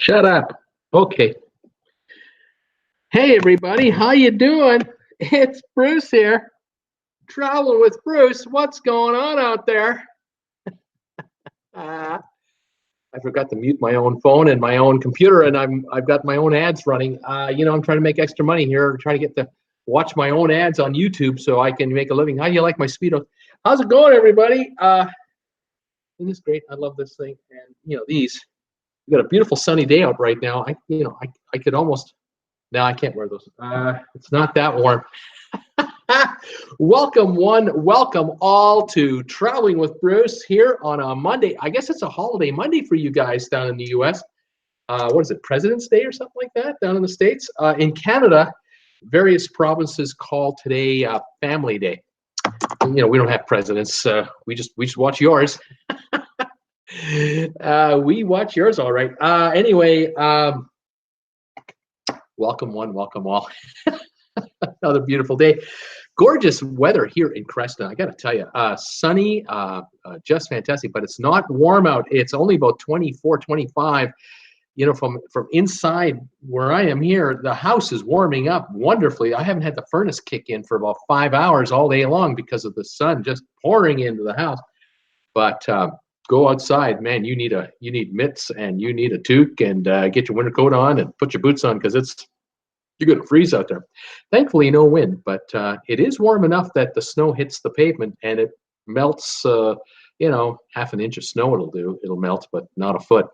Shut up. Okay. Hey everybody, how you doing? It's Bruce here. Traveling with Bruce. What's going on out there? I forgot to mute my own phone and my own computer, and I've got my own ads running. I'm trying to make extra money here, trying to get to watch my own ads on YouTube so I can make a living. How do you like my Speedo? How's it going, everybody? Isn't this great? I love this thing. And these. We've got a beautiful sunny day out right now. I could almost. No, I can't wear those. It's not that warm. Welcome all to Traveling with Bruce here on a Monday. I guess it's a holiday Monday for you guys down in the U.S. What is it, President's Day or something like that down in the States? In Canada, various provinces call today Family Day. We don't have presidents. We just watch yours. We watch yours all right. Anyway, welcome one, welcome all. Another beautiful day. Gorgeous weather here in Creston. I got to tell you, sunny, just fantastic, but it's not warm out. It's only about 24, 25. From inside where I am here, the house is warming up wonderfully. I haven't had the furnace kick in for about 5 hours all day long because of the sun just pouring into the house. But go outside, man. You need mitts and you need a toque and get your winter coat on and put your boots on because you're going to freeze out there. Thankfully, no wind, but it is warm enough that the snow hits the pavement and it melts. Half an inch of snow it'll do. It'll melt, but not a foot.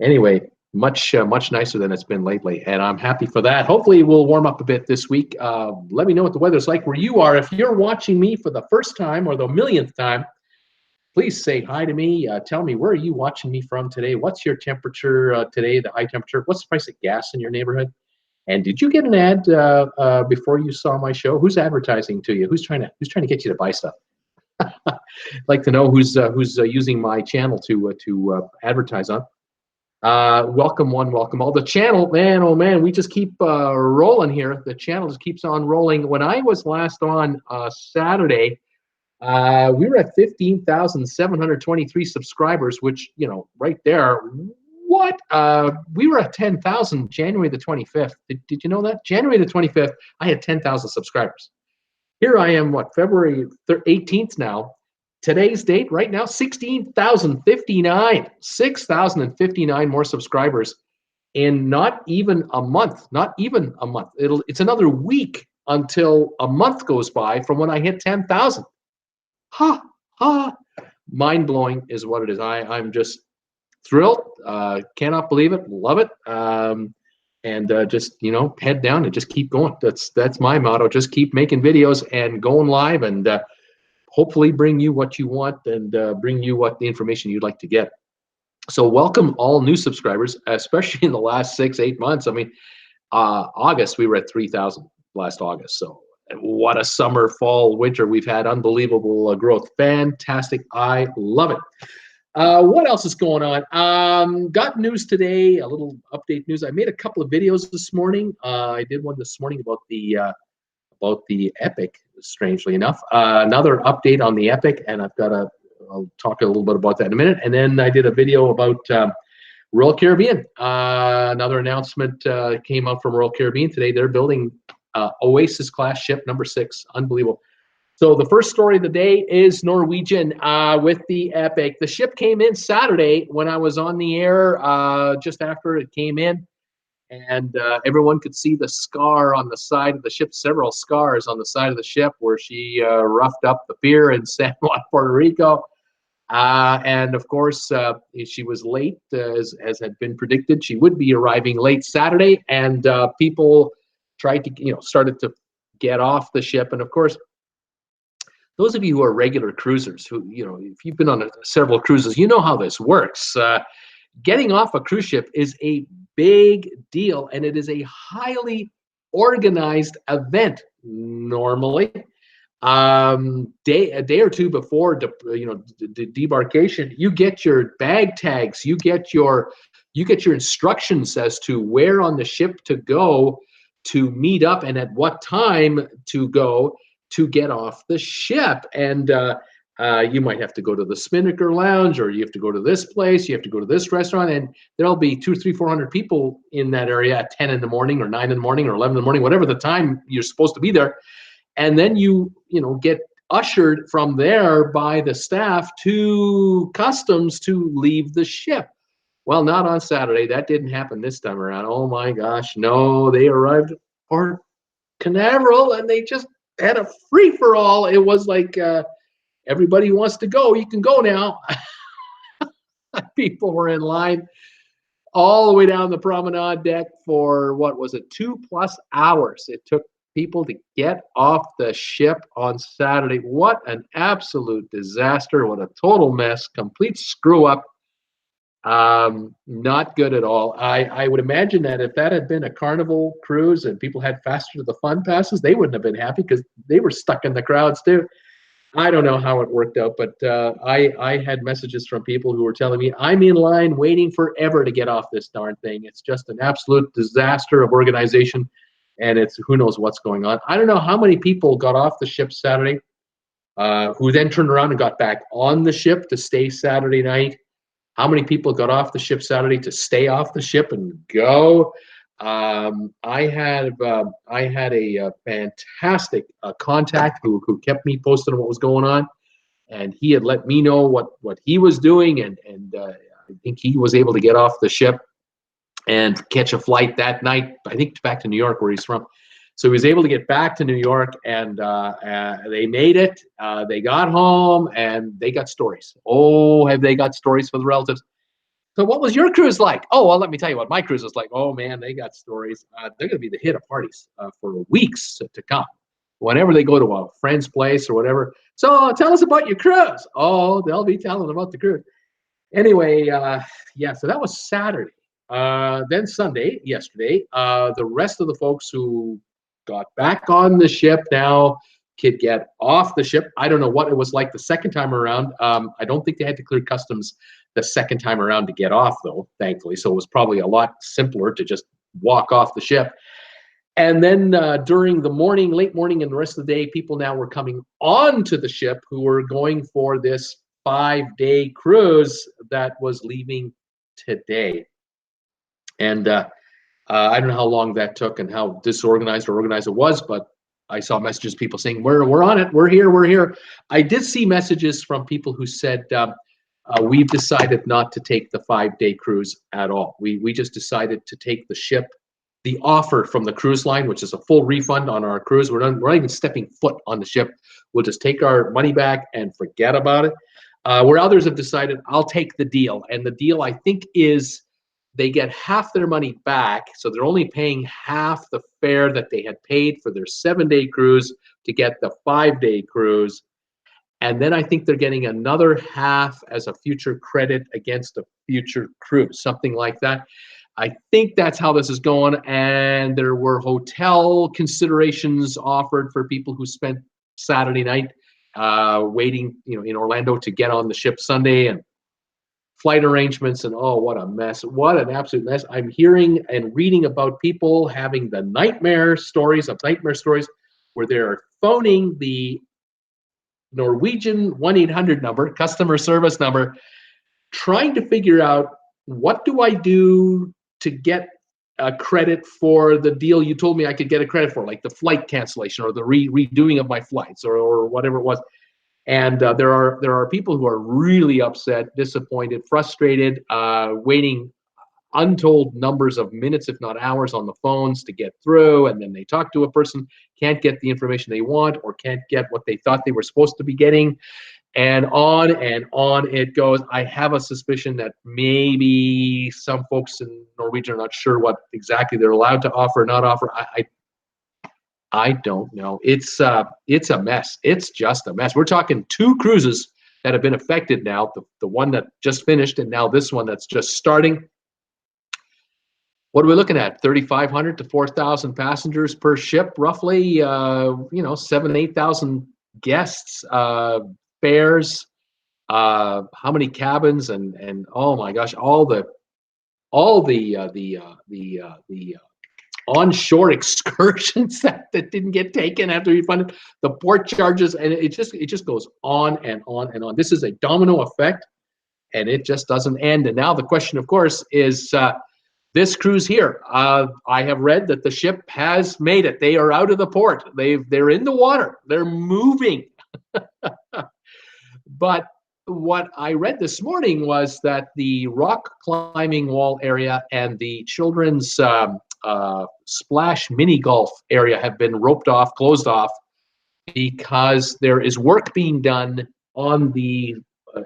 Anyway, much nicer than it's been lately, and I'm happy for that. Hopefully, it will warm up a bit this week. Let me know what the weather's like where you are. If you're watching me for the first time or the millionth time, please say hi to me. Tell me, where are you watching me from today? What's your temperature today, the high temperature? What's the price of gas in your neighborhood? And did you get an ad before you saw my show? Who's advertising to you? Who's trying to get you to buy stuff? I'd like to know who's using my channel to advertise on. Welcome one, welcome all. The channel, man, oh man, we just keep rolling here. The channel just keeps on rolling. When I was last on Saturday, we were at 15,723 subscribers, which, right there. What? We were at 10,000 January the 25th. Did you know that? January the 25th, I had 10,000 subscribers. Here I am, February 18th now. Today's date, right now, 16,059. 6,059 more subscribers in not even a month. Not even a month. It's another week until a month goes by from when I hit 10,000. Mind-blowing is what it is. I'm just thrilled. Cannot believe it. Love it. Just head down and just keep going. That's my motto. Just keep making videos and going live and hopefully bring you what you want and bring you the information you'd like to get. So welcome all new subscribers, especially in the last 6-8 months. I mean, August, we were at 3,000 last August. So what a summer, fall, winter. We've had unbelievable growth. Fantastic. I love it. What else is going on? Got news today, a little update news. I made a couple of videos this morning. I did one this morning about the Epic, strangely enough. Another update on the Epic, and I'll talk a little bit about that in a minute. And then I did a video about Royal Caribbean. Another announcement came out from Royal Caribbean today. They're building Oasis class ship number 6. Unbelievable. So the first story of the day is Norwegian with the Epic. The ship came in Saturday when I was on the air just after it came in. And everyone could see the scar on the side of the ship, several scars on the side of the ship where she roughed up the pier in San Juan, Puerto Rico. And of course, she was late, as had been predicted. She would be arriving late Saturday, and people tried to, started to get off the ship. And of course, those of you who are regular cruisers, who, if you've been on several cruises, you know how this works. Getting off a cruise ship is a big deal, and it is a highly organized event. Normally, a day or two before debarkation, you get your bag tags, you get your instructions as to where on the ship to go to meet up and at what time to go to get off the ship. And You might have to go to the Spinnaker Lounge, or you have to go to this place, you have to go to this restaurant, and there'll be 200, 300, 400 people in that area at 10 in the morning or 9 in the morning or 11 in the morning, whatever the time you're supposed to be there. And then you get ushered from there by the staff to customs to leave the ship. Well, not on Saturday. That didn't happen this time around. Oh my gosh, no, they arrived at Port Canaveral and they just had a free-for-all. It was like, everybody who wants to go, you can go now. People were in line all the way down the promenade deck for, what was it, 2+ hours. It took people to get off the ship on Saturday. What an absolute disaster. What a total mess. Complete screw up. Not good at all. I would imagine that if that had been a Carnival cruise and people had faster to the fun passes, they wouldn't have been happy because they were stuck in the crowds too. I don't know how it worked out, but I had messages from people who were telling me, I'm in line waiting forever to get off this darn thing. It's just an absolute disaster of organization, and it's who knows what's going on. I don't know how many people got off the ship Saturday, who then turned around and got back on the ship to stay Saturday night. How many people got off the ship Saturday to stay off the ship and go? I had a fantastic contact who kept me posted on what was going on, and he had let me know what he was doing, and I think he was able to get off the ship and catch a flight that night, I think back to New York where he's from. So he was able to get back to New York, and they made it. They got home, and they got stories. Oh, have they got stories for the relatives? So what was your cruise like? Oh, well, let me tell you what my cruise was like. Oh, man, they got stories. They're going to be the hit of parties for weeks to come. Whenever they go to a friend's place or whatever. So tell us about your cruise. Oh, they'll be telling about the cruise. Anyway, yeah, so that was Saturday. Then Sunday, yesterday, the rest of the folks who got back on the ship now could get off the ship. I don't know what it was like the second time around. I don't think they had to clear customs the second time around to get off, though, thankfully. So it was probably a lot simpler to just walk off the ship. And then during the morning, late morning, and the rest of the day, people now were coming onto the ship who were going for this 5-day cruise that was leaving today. And I don't know how long that took and how disorganized or organized it was, but I saw messages, people saying, we're on it, we're here. I did see messages from people who said, we've decided not to take the 5-day cruise at all. We just decided to take the ship, the offer from the cruise line, which is a full refund on our cruise. We're not even stepping foot on the ship. We'll just take our money back and forget about it. Where others have decided, I'll take the deal. And the deal, I think, is they get half their money back. So they're only paying half the fare that they had paid for their 7-day cruise to get the 5-day cruise. And then I think they're getting another half as a future credit against a future cruise, something like that. I think that's how this is going. And there were hotel considerations offered for people who spent Saturday night waiting, in Orlando to get on the ship Sunday, and flight arrangements, and oh, what a mess. What an absolute mess. I'm hearing and reading about people having the nightmare stories where they're phoning the Norwegian 1-800 number, customer service number, trying to figure out, what do I do to get a credit for the deal you told me I could get a credit for, like the flight cancellation or the redoing of my flights or whatever it was. And there are people who are really upset, disappointed, frustrated, waiting untold numbers of minutes, if not hours, on the phones to get through, and then they talk to a person, can't get the information they want, or can't get what they thought they were supposed to be getting, and on it goes. I have a suspicion that maybe some folks in Norwegian are not sure what exactly they're allowed to offer or not offer. I don't know. It's a mess. It's just a mess. We're talking 2 cruises that have been affected now, the one that just finished and now this one that's just starting. What are we looking at? 3,500 to 4,000 passengers per ship, roughly. 7,000 to 8,000 guests, fares. How many cabins, and oh my gosh, all the onshore excursions that didn't get taken after you funded the port charges, and it just goes on and on and on. This is a domino effect, and it just doesn't end. And now the question, of course, is this cruise here. I have read that the ship has made it. They are out of the port. They're in the water. They're moving. But what I read this morning was that the rock climbing wall area and the children's splash mini golf area have been roped off, closed off, because there is work being done on the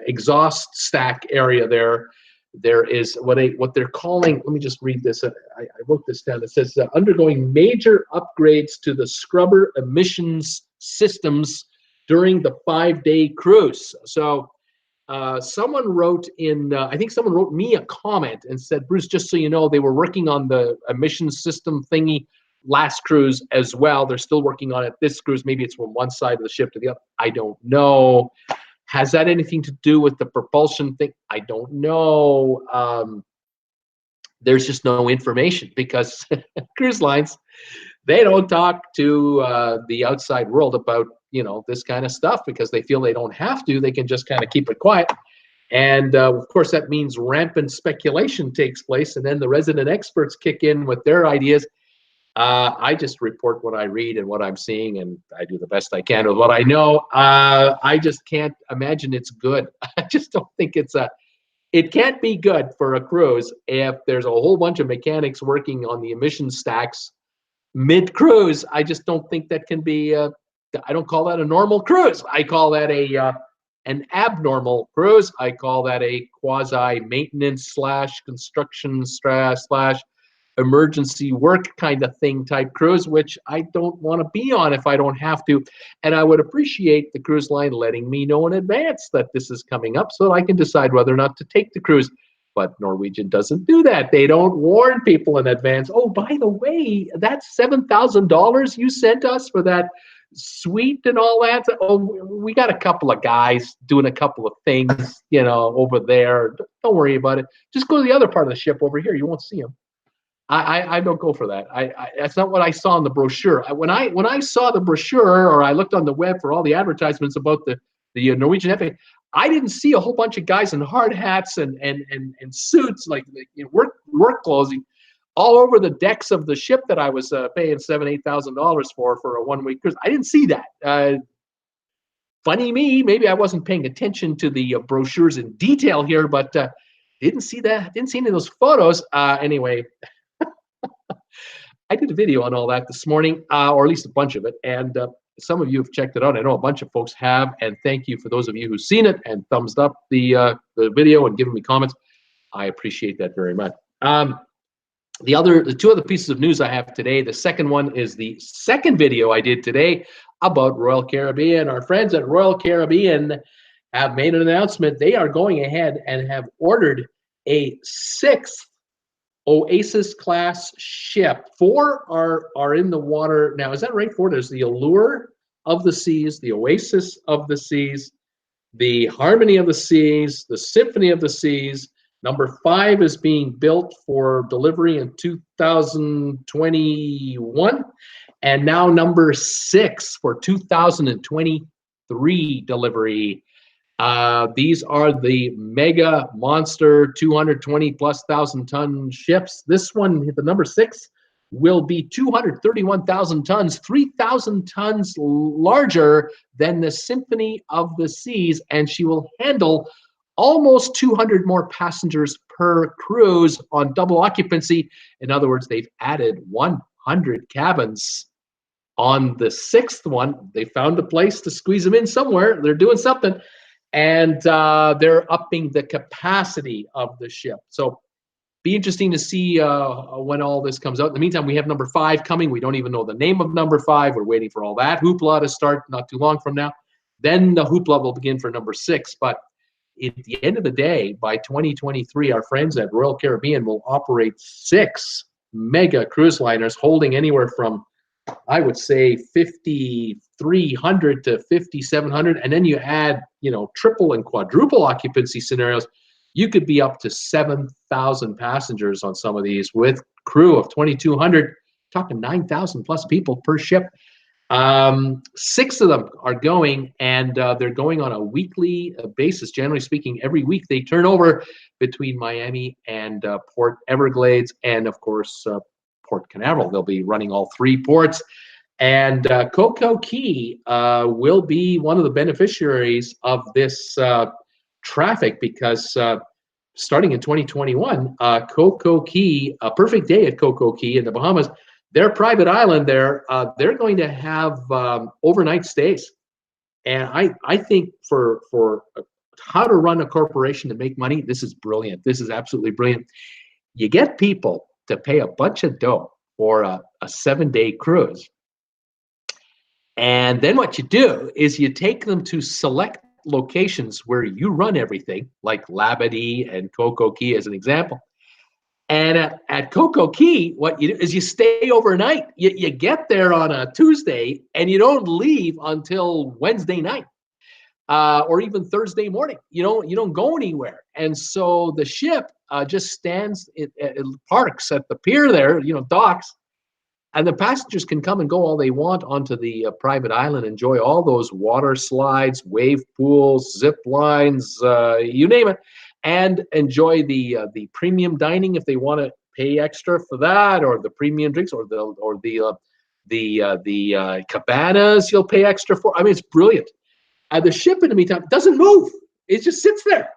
exhaust stack area there. There is what they're calling, let me just read this. I wrote this down. It says undergoing major upgrades to the scrubber emissions systems during the 5-day cruise. So someone wrote in, I think someone wrote me a comment and said, Bruce, just so you know, they were working on the emissions system thingy last cruise as well. They're still working on it this cruise. Maybe it's from one side of the ship to the other. I don't know. Has that anything to do with the propulsion thing? I don't know. There's just no information because cruise lines, they don't talk to the outside world about, you know, this kind of stuff because they feel they don't have to. They can just kind of keep it quiet. And of course, that means rampant speculation takes place, and then the resident experts kick in with their ideas. I just report what I read and what I'm seeing, and I do the best I can with what I know. I just can't imagine it's good. I just don't think it can't be good for a cruise if there's a whole bunch of mechanics working on the emission stacks mid-cruise. I just don't think that can be, I don't call that a normal cruise. I call that an abnormal cruise. I call that a quasi-maintenance / construction / emergency work kind of thing type cruise, which I don't want to be on if I don't have to. And I would appreciate the cruise line letting me know in advance that this is coming up so I can decide whether or not to take the cruise. But Norwegian doesn't do that. They don't warn people in advance. Oh, by the way, that's $7,000 you sent us for that suite and all that. Oh, we got a couple of guys doing a couple of things, you know, over there. Don't worry about it. Just go to the other part of the ship over here. You won't see them. I don't go for that. That's not what I saw in the brochure. When I saw the brochure, or I looked on the web for all the advertisements about the Norwegian Epic, I didn't see a whole bunch of guys in hard hats and suits, like, you know, work clothes, all over the decks of the ship that I was paying $7,000-8,000 for a 1-week cruise. I didn't see that. Funny me, maybe I wasn't paying attention to the brochures in detail here, but didn't see that. Didn't see any of those photos. Anyway. I did a video on all that this morning, or at least a bunch of it, and some of you have checked it out. I know a bunch of folks have, and thank you for those of you who've seen it and thumbs up the video and given me comments. I appreciate that very much. The two other pieces of news I have today. The second one is the second video I did today about Royal Caribbean. Our friends at Royal Caribbean have made an announcement. They are going ahead and have ordered a 6th Oasis class ship. 4 are in the water now. Is that right? 4. There's the Allure of the Seas, the Oasis of the Seas, the Harmony of the Seas, the Symphony of the Seas. Number 5 is being built for delivery in 2021, and now number 6 for 2023 delivery. These are the mega monster 220,000+ ton ships. This one, the number 6, will be 231,000 tons, 3,000 tons larger than the Symphony of the Seas, and she will handle almost 200 more passengers per cruise on double occupancy. In other words, they've added 100 cabins on the 6th one. They found a place to squeeze them in somewhere. They're doing something. And they're upping the capacity of the ship. So be interesting to see when all this comes out. In the meantime, we have number 5 coming. We don't even know the name of number 5. We're waiting for all that hoopla to start not too long from now. Then the hoopla will begin for number 6. But at the end of the day, by 2023, our friends at Royal Caribbean will operate 6 mega cruise liners holding anywhere from, I would say, 5,300 to 5,700, and then you add, you know, triple and quadruple occupancy scenarios. You could be up to 7,000 passengers on some of these with crew of 2,200. talking 9,000 plus people per ship. 6 of them are going, and they're going on a weekly basis. Generally speaking, every week they turn over between Miami and Port Everglades, and of course Port Canaveral. They'll be running all 3 ports. And Coco Key will be one of the beneficiaries of this traffic, because starting in 2021, Coco Key, a perfect day at Coco Key in the Bahamas, their private island there, they're going to have overnight stays. And I think for how to run a corporation to make money, this is brilliant. This is absolutely brilliant. You get people to pay a bunch of dough for a 7-day cruise. And then what you do is you take them to select locations where you run everything, like Labadee and Coco Key as an example. And at Coco Key, what you do is you stay overnight. You get there on a Tuesday, and you don't leave until Wednesday night, or even Thursday morning. You don't go anywhere. And so the ship just stands, it parks at the pier there, docks, and the passengers can come and go all they want onto the private island, enjoy all those water slides, wave pools, zip lines, you name it, and enjoy the premium dining if they want to pay extra for that, or the premium drinks, or the cabanas you'll pay extra for. I mean, it's brilliant. The ship, in the meantime, doesn't move. It just sits there.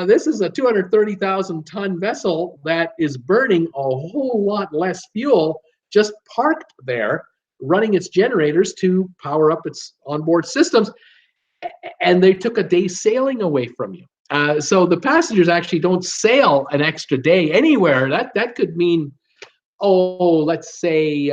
This is a 230,000-ton vessel that is burning a whole lot less fuel, just parked there, running its generators to power up its onboard systems. And they took a day sailing away from you. So the passengers actually don't sail an extra day anywhere. That could mean, let's say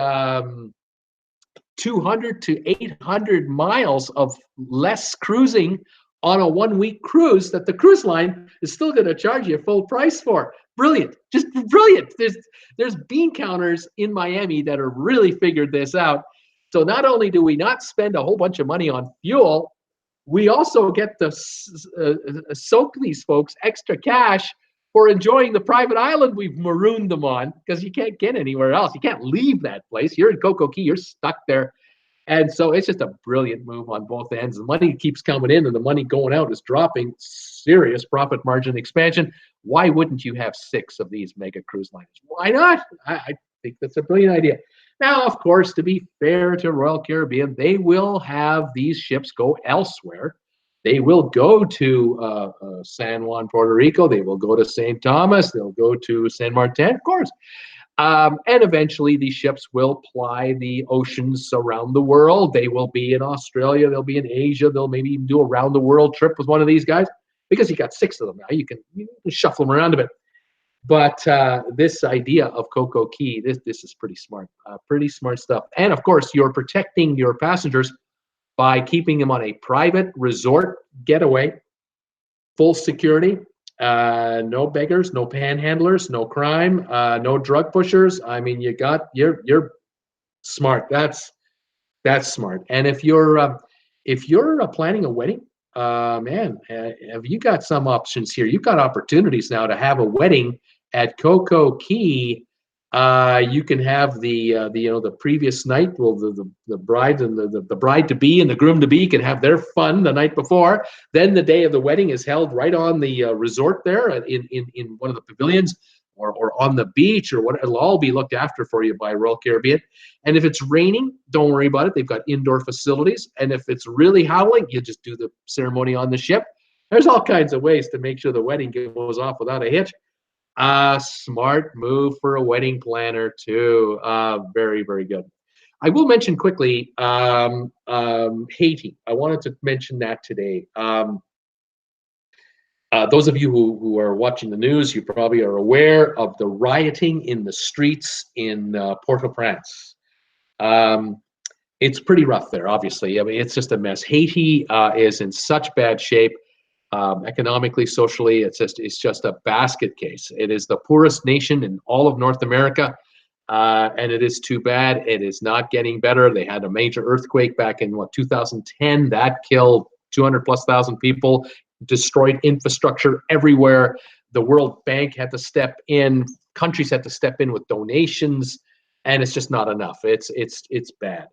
200 to 800 miles of less cruising on a 1-week cruise that the cruise line is still going to charge you full price for. Brilliant, just brilliant. There's bean counters in Miami that have really figured this out. So not only do we not spend a whole bunch of money on fuel, we also get to soak these folks extra cash for enjoying the private island we've marooned them on, because you can't get anywhere else. You can't leave that place. You're in Coco Key, you're stuck there. And so it's just a brilliant move on both ends. The money keeps coming in and the money going out is dropping. Serious profit margin expansion. Why wouldn't you have 6 of these mega cruise liners? Why not? I think that's a brilliant idea. Now, of course, to be fair to Royal Caribbean, they will have these ships go elsewhere. They will go to San Juan, Puerto Rico. They will go to St. Thomas. They'll go to San Martin, of course. And eventually these ships will ply the oceans around the world. They will be in Australia. They'll be in Asia. They'll maybe even do a round the world trip with one of these guys, because you got 6 of them now. You can shuffle them around a bit. But this idea of Coco Key, this is pretty smart stuff. And of course, you're protecting your passengers by keeping them on a private resort getaway, full security. No beggars, no panhandlers, no crime, no drug pushers. I mean, you're smart. That's smart. And if you're planning a wedding, man, have you got some options here? You've got opportunities now to have a wedding at Coco Key. You can have the previous night. Well, the bride and the bride to be and the groom to be can have their fun the night before. Then the day of the wedding is held right on the resort there in one of the pavilions, or on the beach, or what. It'll all be looked after for you by Royal Caribbean. And if it's raining, don't worry about it. They've got indoor facilities. And if it's really howling, you just do the ceremony on the ship. There's all kinds of ways to make sure the wedding goes off without a hitch. Smart move for a wedding planner too. Very, very good. I will mention quickly Haiti. I wanted to mention that today. Those of you who are watching the news, you probably are aware of the rioting in the streets in Port-au-Prince. It's pretty rough there, obviously. I mean, it's just a mess. Haiti is in such bad shape. Economically, socially, it's just a basket case. It is the poorest nation in all of North America, and it is too bad. It is not getting better. They had a major earthquake back in 2010 that killed 200,000+ people, destroyed infrastructure everywhere. The World Bank had to step in. Countries had to step in with donations. and it's just not enough. It's bad.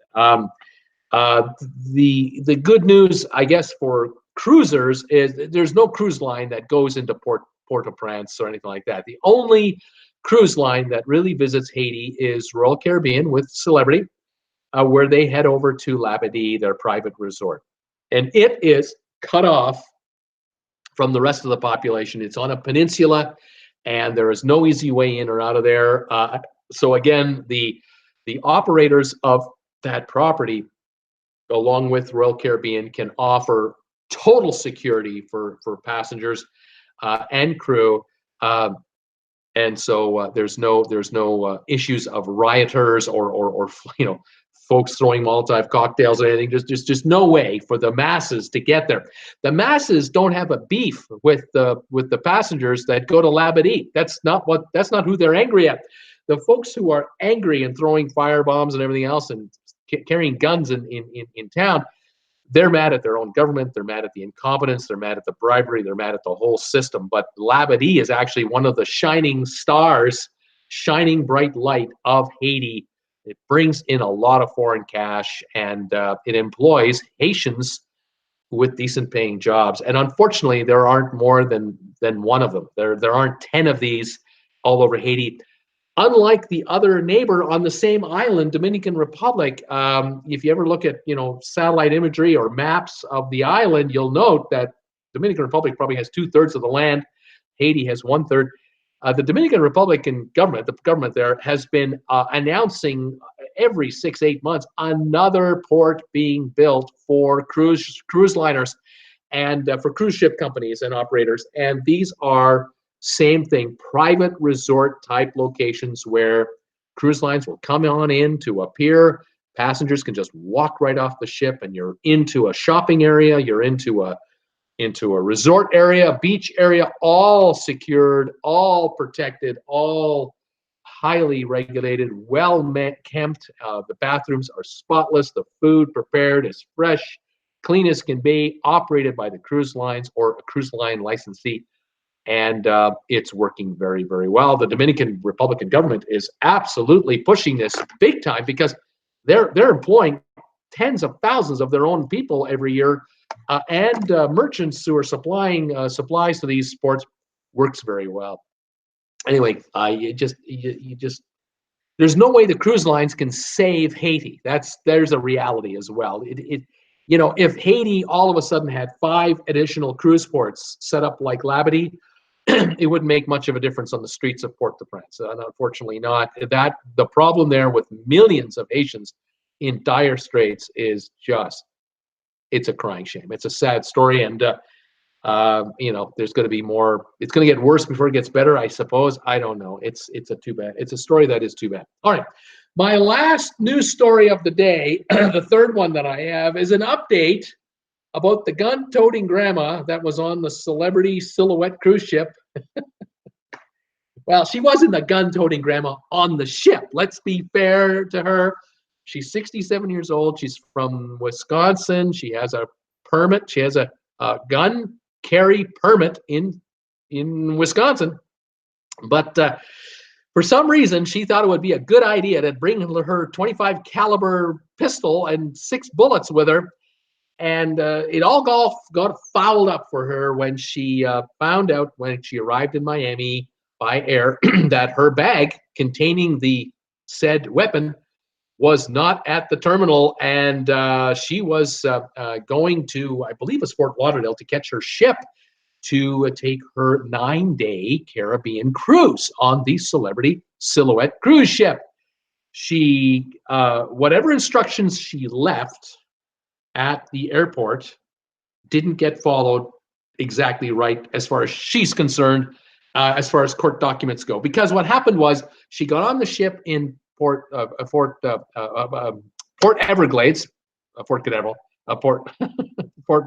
The good news, I guess, for cruisers is there's no cruise line that goes into Port-au-Prince or anything like that. The only cruise line that really visits Haiti is Royal Caribbean with Celebrity, where they head over to Labadee, their private resort. And it is cut off from the rest of the population. It's on a peninsula, and there is no easy way in or out of there. So again, the operators of that property, along with Royal Caribbean, can offer total security for passengers and crew. And so there's no issues of rioters or folks throwing Molotov cocktails or anything. Just no way for the masses to get there. The masses don't have a beef with the passengers that go to Labadee. That's not who they're angry at. The folks who are angry and throwing fire bombs and everything else and carrying guns in town, they're mad at their own government. They're mad at the incompetence. They're mad at the bribery. They're mad at the whole system. But Labadee is actually one of the shining stars, shining bright light of Haiti. It brings in a lot of foreign cash, and it employs Haitians with decent paying jobs. And unfortunately, there aren't more than one of them. There aren't 10 of these all over Haiti. Unlike the other neighbor on the same island, Dominican Republic, if you ever look at satellite imagery or maps of the island, you'll note that Dominican Republic probably has 2/3 of the land. Haiti has 1/3. The Dominican Republican government, the government there, has been announcing every 6-8 months another port being built for cruise liners and for cruise ship companies and operators. And these are same thing, private resort type locations where cruise lines will come on in to a pier. Passengers can just walk right off the ship, and you're into a shopping area, you're into a resort area, beach area, all secured, all protected, all highly regulated, well kept. The bathrooms are spotless. The food prepared is fresh, clean as can be, operated by the cruise lines or a cruise line licensee. And it's working very, very well. The Dominican Republican government is absolutely pushing this big time because they're employing tens of thousands of their own people every year, and merchants who are supplying supplies to these ports works very well. Anyway, there's no way the cruise lines can save Haiti. There's a reality as well. If Haiti all of a sudden had 5 additional cruise ports set up like Labadee, it wouldn't make much of a difference on the streets of Port-au-Prince. Unfortunately not. The problem there with millions of Haitians in dire straits is it's a crying shame. It's a sad story, and there's going to be more. It's going to get worse before it gets better, I suppose. I don't know. It's too bad. It's a story that is too bad. All right. My last news story of the day, the third one that I have, is an update about the gun Toting Grama that was on the Celebrity Silhouette cruise ship. Well, she wasn't a gun Toting Grama on the ship. Let's be fair to her. She's 67 years old. She's from Wisconsin. She has a permit. She has a gun carry permit in Wisconsin. But for some reason, she thought it would be a good idea to bring her .25 caliber pistol and 6 bullets with her. And it all got fouled up for her when she found out, when she arrived in Miami by air, that her bag containing the said weapon was not at the terminal, and she was going to, I believe it was Fort Lauderdale, to catch her ship to take her 9-day Caribbean cruise on the Celebrity Silhouette cruise ship. She, whatever instructions she left at the airport didn't get followed exactly right as far as she's concerned, as far as court documents go. Because what happened was she got on the ship in Port Everglades, Fort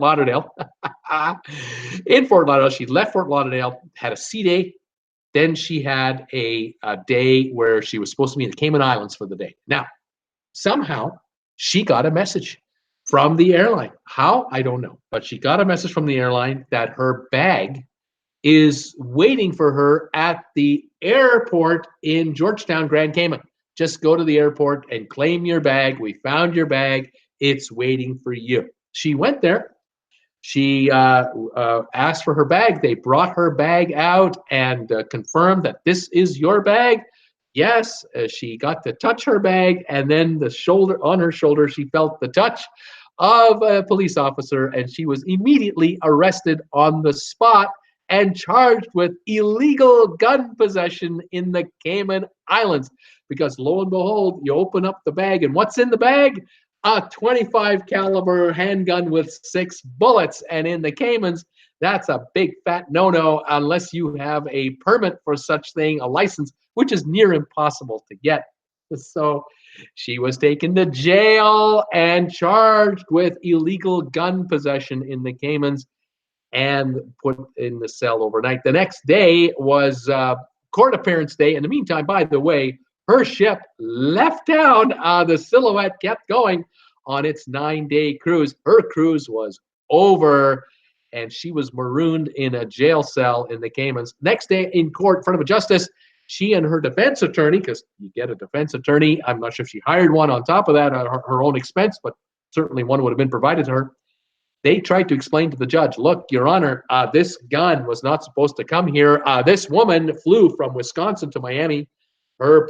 Lauderdale. In Fort Lauderdale, she left Fort Lauderdale, had a sea day. Then she had a day where she was supposed to be in the Cayman Islands for the day. Now, somehow she got a message from the airline. How? I don't know. But she got a message from the airline that her bag is waiting for her at the airport in Georgetown, Grand Cayman. Just go to the airport and claim your bag. We found your bag. It's waiting for you. She went there. She asked for her bag. They brought her bag out and confirmed that this is your bag. Yes, she got to touch her bag, and then the shoulder on her shoulder, she felt the touch of a police officer, and she was immediately arrested on the spot and charged with illegal gun possession in the Cayman Islands. Because lo and behold, you open up the bag, and what's in the bag? A 25 caliber handgun with 6 bullets. And in the Caymans, that's a big fat no-no unless you have a permit for such thing, a license, which is near impossible to get. So she was taken to jail and charged with illegal gun possession in the Caymans and put in the cell overnight. The next day was court appearance day. In the meantime, by the way, her ship left town. The Silhouette kept going on its 9-day cruise. Her cruise was over, and she was marooned in a jail cell in the Caymans. Next day in court, in front of a justice, she and her defense attorney, because you get a defense attorney, I'm not sure if she hired one on top of that at her own expense, but certainly one would have been provided to her. They tried to explain to the judge, look, Your Honor, this gun was not supposed to come here. This woman flew from Wisconsin to Miami. Her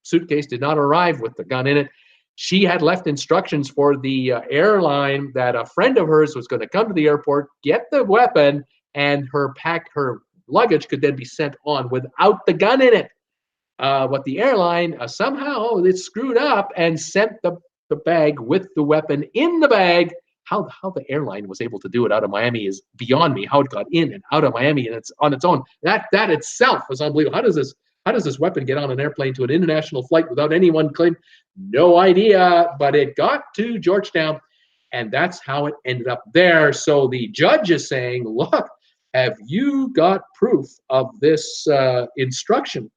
suitcase did not arrive with the gun in it. She had left instructions for the airline that a friend of hers was going to come to the airport, get the weapon, and her luggage could then be sent on without the gun in it. But the airline somehow it screwed up and sent the bag with the weapon in the bag. How the airline was able to do it out of Miami is beyond me. How it got in and out of Miami and it's on its own. That itself was unbelievable. How does this weapon get on an airplane to an international flight without anyone claim? No idea, but it got to Georgetown, and that's how it ended up there. So the judge is saying, look, have you got proof of this instruction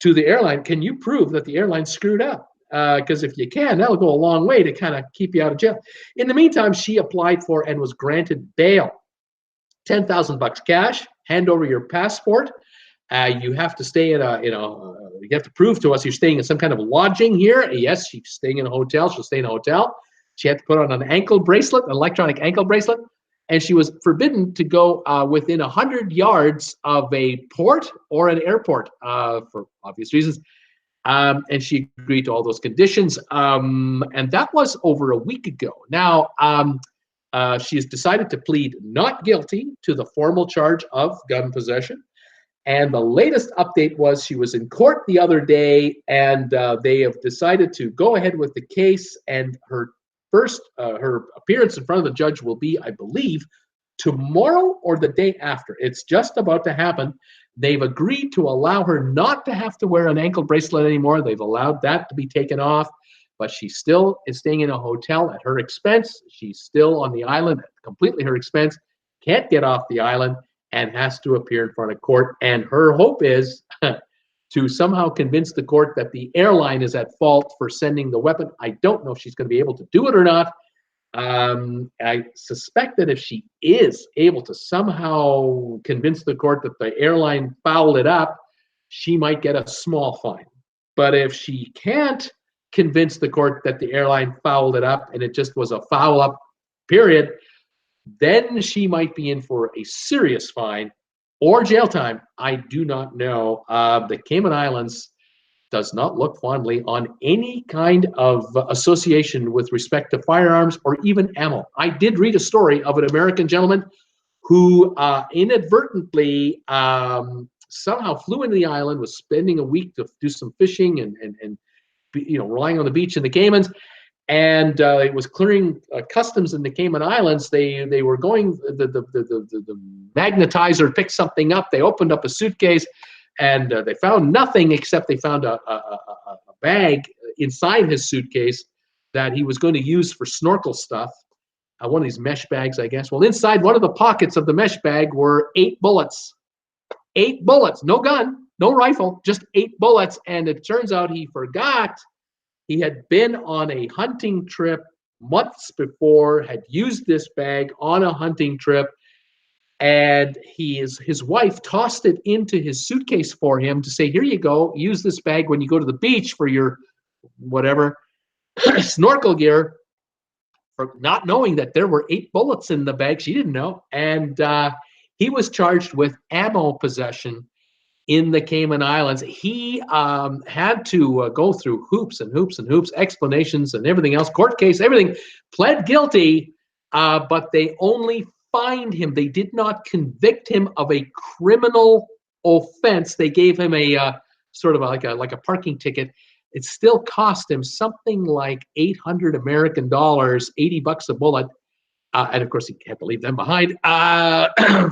to the airline? Can you prove that the airline screwed up? Because if you can, that'll go a long way to kind of keep you out of jail. In the meantime, she applied for and was granted bail. $10,000 cash, hand over your passport. You have to stay in you have to prove to us you're staying in some kind of lodging here. Yes, she's staying in a hotel. She'll stay in a hotel. She had to put on an ankle bracelet, an electronic ankle bracelet, and she was forbidden to go within 100 yards of a port or an airport for obvious reasons. And she agreed to all those conditions. And that was over a week ago. Now, she has decided to plead not guilty to the formal charge of gun possession. And the latest update was she was in court the other day, and they have decided to go ahead with the case. And her appearance in front of the judge will be, I believe, tomorrow or the day after. It's just about to happen. They've agreed to allow her not to have to wear an ankle bracelet anymore. They've allowed that to be taken off, but she still is staying in a hotel at her expense. She's still on the island at completely her expense, can't get off the island, and has to appear in front of court. And her hope is to somehow convince the court that the airline is at fault for sending the weapon. I don't know if she's going to be able to do it or not. I suspect that if she is able to somehow convince the court that the airline fouled it up, she might get a small fine. But if she can't convince the court that the airline fouled it up and it just was a foul up period, then she might be in for a serious fine or jail time. I do not know. The Cayman Islands does not look fondly on any kind of association with respect to firearms or even ammo. I did read a story of an American gentleman who inadvertently somehow flew into the island, was spending a week to do some fishing and relying on the beach in the Caymans, and it was clearing customs in the Cayman Islands. They were going, the magnetizer picked something up. They opened up a suitcase, and they found nothing except they found a bag inside his suitcase that he was going to use for snorkel stuff. One of these mesh bags, I guess. Well, inside one of the pockets of the mesh bag were 8 bullets. 8 bullets, no gun, no rifle, just 8 bullets. And it turns out he forgot he had been on a hunting trip months before, had used this bag on a hunting trip, and his wife tossed it into his suitcase for him to say, here you go, use this bag when you go to the beach for your whatever snorkel gear, for not knowing that there were 8 bullets in the bag. She didn't know. And he was charged with ammo possession in the Cayman Islands. He had to go through hoops and hoops and hoops, explanations and everything else, court case, everything, pled guilty, but they only fined him. They did not convict him of a criminal offense. They gave him a sort of like a parking ticket. It still cost him something like 800 American dollars, 80 bucks a bullet. And of course, he had to leave them behind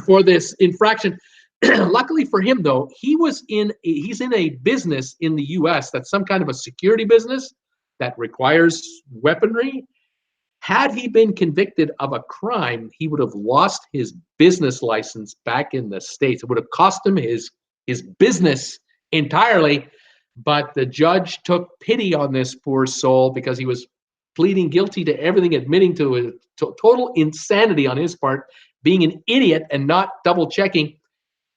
for this infraction. Luckily for him, though, he's in a business in the U.S. that's some kind of a security business that requires weaponry. Had he been convicted of a crime, he would have lost his business license back in the States. It would have cost him his business entirely. But the judge took pity on this poor soul because he was pleading guilty to everything, admitting to a total insanity on his part, being an idiot and not double checking.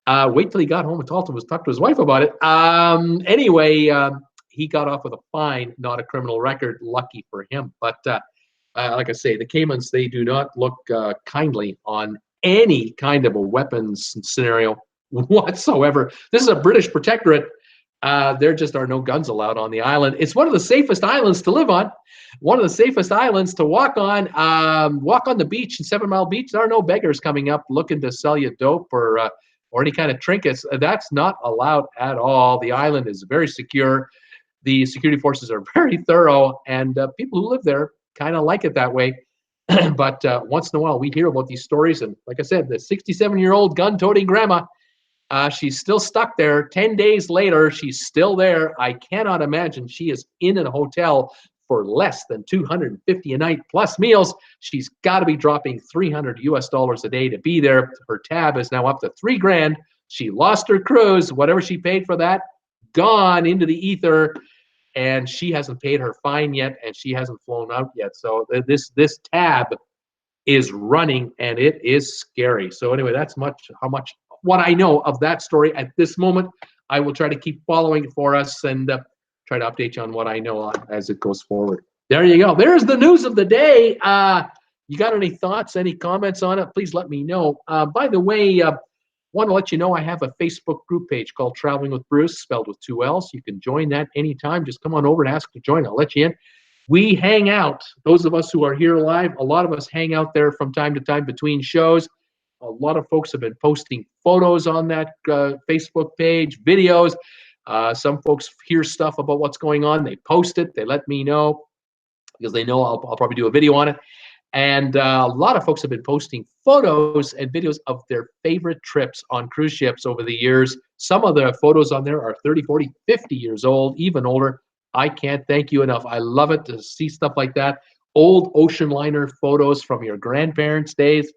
Wait till he got home and talked to his wife about it. Anyway, he got off with a fine, not a criminal record. Lucky for him. But like I say, the Caymans, they do not look kindly on any kind of a weapons scenario whatsoever. This is a British protectorate. There just are no guns allowed on the island. It's one of the safest islands to live on, one of the safest islands to walk on. Walk on the beach in 7 Mile Beach. There are no beggars coming up looking to sell you dope or any kind of trinkets. That's not allowed at all. The island is very secure. The security forces are very thorough, and people who live there kind of like it that way. But once in a while, we hear about these stories, and like I said, the 67-year-old gun-toting grandma, she's still stuck there. 10 days later, she's still there. I cannot imagine she is in a hotel for less than $250 a night plus meals. She's got to be dropping $300 US a day to be there. Her tab is now up to $3,000. She lost her cruise. Whatever she paid for that, gone into the ether. And she hasn't paid her fine yet, and she hasn't flown out yet. So this tab is running, and it is scary. So anyway, that's what I know of that story at this moment. I will try to keep following it for us and try to update you on what I know as it goes forward. There you go. There's the news of the day. You got any thoughts, any comments on it? Please let me know. By the way, want to let you know I have a Facebook group page called Traveling with Bruce, spelled with 2 L's. You can join that anytime. Just come on over and ask to join. I'll let you in. We hang out. Those of us who are here live, a lot of us hang out there from time to time between shows. A lot of folks have been posting photos on that Facebook page, videos. Some folks hear stuff about what's going on. They post it. They let me know because they know I'll probably do a video on it. And a lot of folks have been posting photos and videos of their favorite trips on cruise ships over the years. Some of the photos on there are 30, 40, 50 years old, even older. I can't thank you enough. I love it to see stuff like that. Old ocean liner photos from your grandparents' days.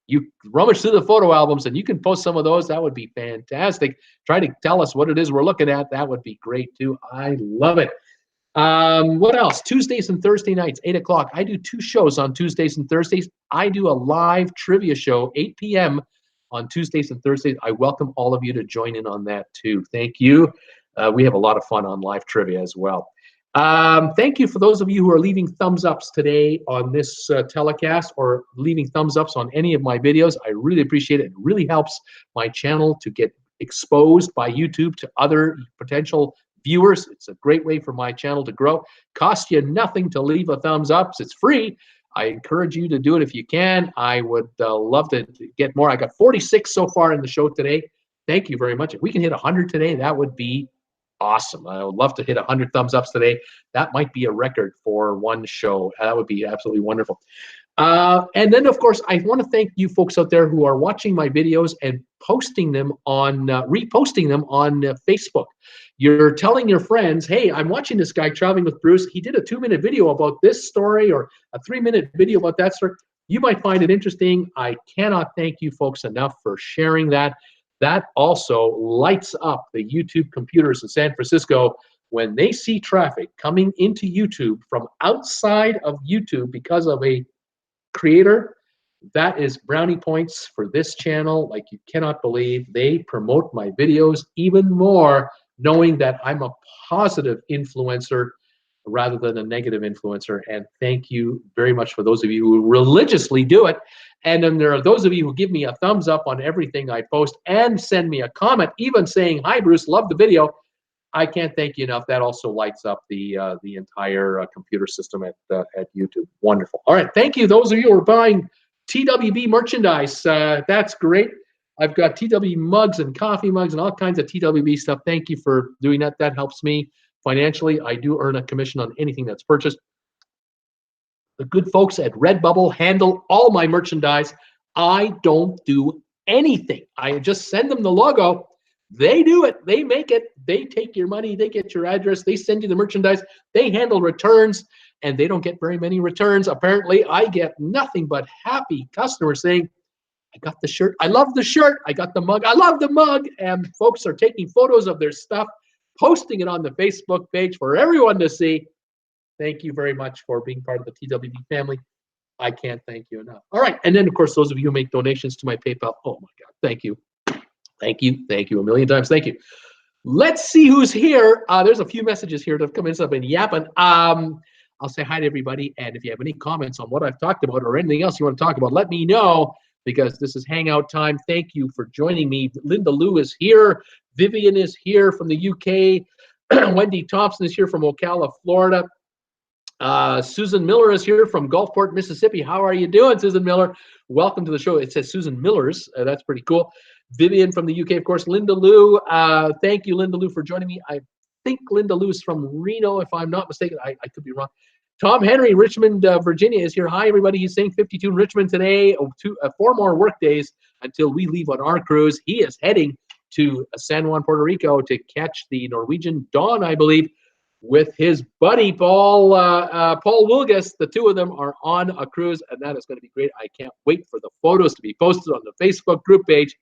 You rummage through the photo albums and you can post some of those. That would be fantastic. Try to tell us what it is we're looking at. That would be great too. I love it. What else? Tuesdays and Thursday nights, 8 o'clock. I do 2 shows on Tuesdays and Thursdays. I do a live trivia show, 8 p.m. on Tuesdays and Thursdays. I welcome all of you to join in on that too. Thank you. We have a lot of fun on live trivia as well. Thank you for those of you who are leaving thumbs ups today on this telecast or leaving thumbs ups on any of my videos. I really appreciate it. It really helps my channel to get exposed by YouTube to other potential viewers. It's a great way for my channel to grow. Costs you nothing to leave a thumbs up. It's free. I encourage you to do it if you can. I would love to get more. I got 46 so far in the show today. Thank you very much. If we can hit 100 today, that would be awesome. I would love to hit 100 thumbs ups today. That might be a record for one show. That would be absolutely wonderful. And then, of course, I want to thank you folks out there who are watching my videos and posting them on, reposting them on Facebook. You're telling your friends, hey, I'm watching this guy Traveling with Bruce. He did a 2-minute video about this story or a 3-minute video about that story. You might find it interesting. I cannot thank you folks enough for sharing that. That also lights up the YouTube computers in San Francisco when they see traffic coming into YouTube from outside of YouTube because of a creator That is brownie points for this channel like you cannot believe. They promote my videos even more, knowing that I'm a positive influencer rather than a negative influencer. And thank you very much for those of you who religiously do it. And then there are those of you who give me a thumbs up on everything I post and send me a comment, even saying, "Hi, Bruce, love the video." I can't thank you enough. That also lights up the entire computer system at YouTube. Wonderful. All right, thank you. Those of you who are buying TWB merchandise, that's great. I've got TWB mugs and coffee mugs and all kinds of TWB stuff. Thank you for doing that. That helps me financially. I do earn a commission on anything that's purchased. The good folks at RedBubble handle all my merchandise. I don't do anything. I just send them the logo. They do it. They make it. They take your money. They get your address. They send you the merchandise. They handle returns, and they don't get very many returns. Apparently, I get nothing but happy customers saying, "I got the shirt. I love the shirt. I got the mug. I love the mug." And folks are taking photos of their stuff, posting it on the Facebook page for everyone to see. Thank you very much for being part of the TWB family. I can't thank you enough. All right. And then, of course, those of you who make donations to my PayPal, oh, my God, thank you. Thank you. Thank you a million times. Thank you. Let's see who's here. There's a few messages here that have come in. So I've been yapping. I'll say hi to everybody. And if you have any comments on what I've talked about or anything else you want to talk about, let me know, because this is hangout time. Thank you for joining me. Linda Lou is here. Vivian is here from the UK. Wendy Thompson is here from Ocala, Florida. Susan Miller is here from Gulfport, Mississippi. How are you doing, Susan Miller? Welcome to the show. It says Susan Miller's. That's pretty cool. Vivian from the UK, of course. Linda Lou. Thank you, Linda Lou, for joining me. I think Linda Lou is from Reno, if I'm not mistaken. I could be wrong. Tom Henry, Richmond, Virginia, is here. Hi, everybody. He's saying 52 in Richmond today. 4 more work days until we leave on our cruise. He is heading to San Juan, Puerto Rico to catch the Norwegian Dawn, I believe, with his buddy Paul Wilgus. The two of them are on a cruise, and that is going to be great. I can't wait for the photos to be posted on the Facebook group page.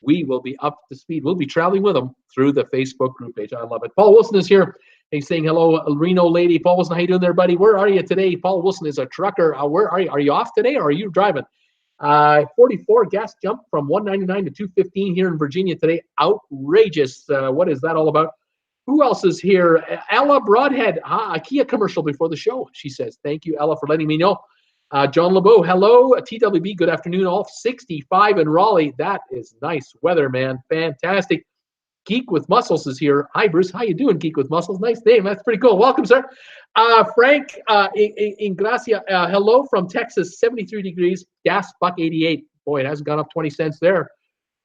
We will be up to speed. We'll be traveling with them through the Facebook group page. I love it. Paul Wilson is here. He's saying hello, Reno lady. Paul Wilson, how you doing there, buddy? Where are you today? Paul Wilson is a trucker. Where are you? Are you off today, or are you driving? 44 gas jump from 199 to 215 here in Virginia today. Outrageous. What is that all about? Who else is here? Ella Broadhead, a Kia commercial before the show, she says. Thank you, Ella, for letting me know. John LeBeau, hello, TWB, good afternoon, all. 65 in Raleigh. That is nice weather, man. Fantastic. Geek with Muscles is here. Hi, Bruce. How you doing, Geek with Muscles? Nice name. That's pretty cool. Welcome, sir. Frank Ingracia, hello from Texas, 73 degrees, gas $1.88. Boy, it hasn't gone up 20 cents there.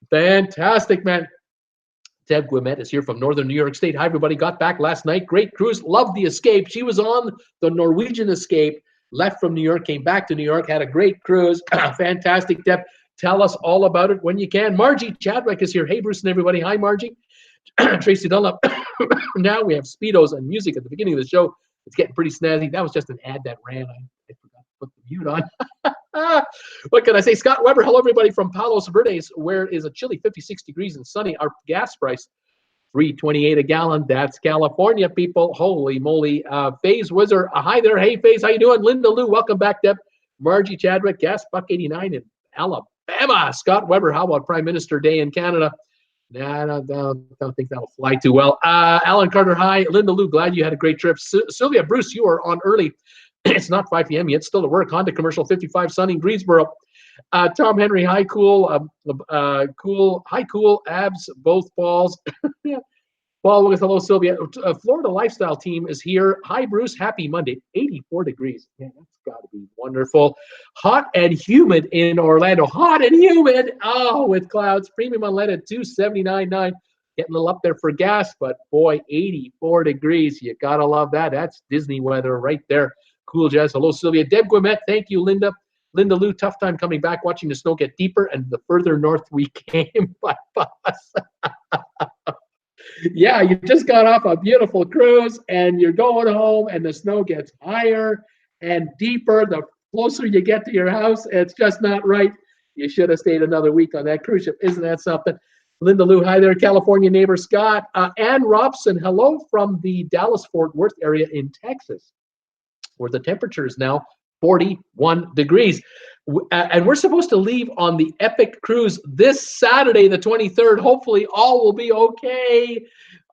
Fantastic, man. Deb Guimet is here from Northern New York State. Hi, everybody. Got back last night. Great cruise. Loved the escape. She was on the Norwegian escape, left from New York, came back to New York, had a great cruise. Fantastic, Deb. Tell us all about it when you can. Margie Chadwick is here. Hey, Bruce and everybody. Hi, Margie. Tracy Dunlop. Now we have Speedos and music at the beginning of the show. It's getting pretty snazzy. That was just an ad that ran. I forgot to put the mute on. What can I say? Scott Weber, hello, everybody from Palos Verdes, where is a chilly 56 degrees and sunny. Our gas price, $3.28 a gallon. That's California, people. Holy moly. Faze Wizard, hi there. Hey, Faze, how you doing? Linda Lou, welcome back, Deb. Margie Chadwick, gas $1.89 in Alabama. Scott Weber, how about Prime Minister Day in Canada? Nah, I don't think that'll fly too well. Alan Carter, hi. Linda Lou, glad you had a great trip. Sylvia Bruce, you are on early. It's not 5 p.m. yet. Still at work. Honda commercial 55 sunny in Greensboro. Tom Henry, hi, cool. Hi, cool. Abs, both balls. Paul with hello, Sylvia. Florida Lifestyle Team is here. Hi, Bruce. Happy Monday. 84 degrees. Yeah, that's got to be wonderful. Hot and humid in Orlando. Hot and humid. Oh, with clouds. Premium unleaded, $2.79.9. Getting a little up there for gas, but boy, 84 degrees. You got to love that. That's Disney weather right there. Cool, Jazz. Hello, Sylvia. Deb Guimet, thank you, Linda. Linda Lou, tough time coming back, watching the snow get deeper, and the further north we came by bus. Yeah, you just got off a beautiful cruise, and you're going home, and the snow gets higher and deeper. The closer you get to your house, it's just not right. You should have stayed another week on that cruise ship. Isn't that something? Linda Lou, hi there, California neighbor Scott. Ann Robson, hello from the Dallas-Fort Worth area in Texas, where the temperature is now 41 degrees. And we're supposed to leave on the epic cruise this Saturday, the 23rd. Hopefully all will be okay.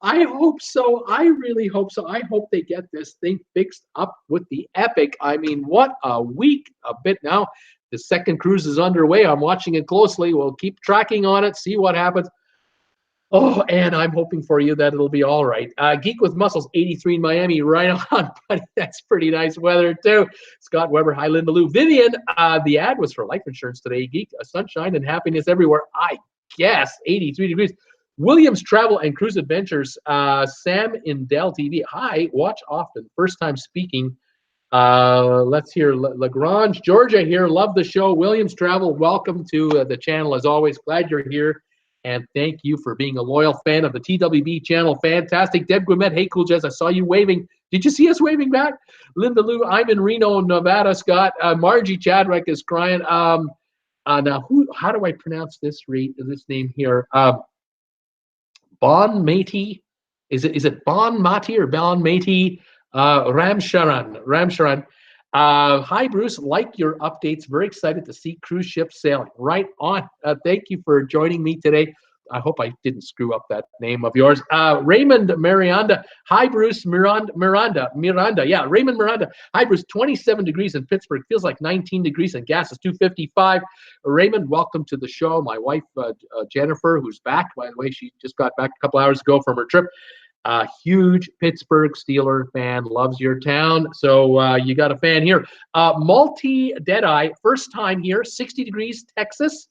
I hope so. I really hope so. I hope they get this thing fixed up with the epic. I mean, what a week, a bit now. The second cruise is underway. I'm watching it closely. We'll keep tracking on it, see what happens. Oh, and I'm hoping for you that it'll be all right. Geek with Muscles, 83 in Miami, right on, buddy. That's pretty nice weather, too. Scott Weber, hi, Linda Lou. Vivian, the ad was for life insurance today. Geek, sunshine and happiness everywhere. I guess, 83 degrees. Williams Travel and Cruise Adventures, Sam in Dell TV. Hi, watch often. First time speaking. Let's hear Lagrange, Georgia here. Love the show. Williams Travel, welcome to the channel as always. Glad you're here. And thank you for being a loyal fan of the TWB channel. Fantastic. Deb Guimet, hey, Cool Jazz, I saw you waving. Did you see us waving back? Linda Lou, I'm in Reno, Nevada. Scott, Margie Chadwick is crying. Now, how do I pronounce this name here? Bon Mati? Is it Bon Mati or Bon Mati? Ramcharan. Hi, Bruce. Like your updates. Very excited to see cruise ships sailing. Right on. Thank you for joining me today. I hope I didn't screw up that name of yours. Raymond Miranda. Hi, Bruce. Miranda. Yeah, Raymond Miranda. Hi, Bruce. 27 degrees in Pittsburgh. Feels like 19 degrees and gas is 255. Raymond, welcome to the show. My wife, Jennifer, who's back. By the way, she just got back a couple hours ago from her trip. Huge Pittsburgh Steeler fan, loves your town. So you got a fan here. Multi Deadeye, first time here, 60 degrees, Texas.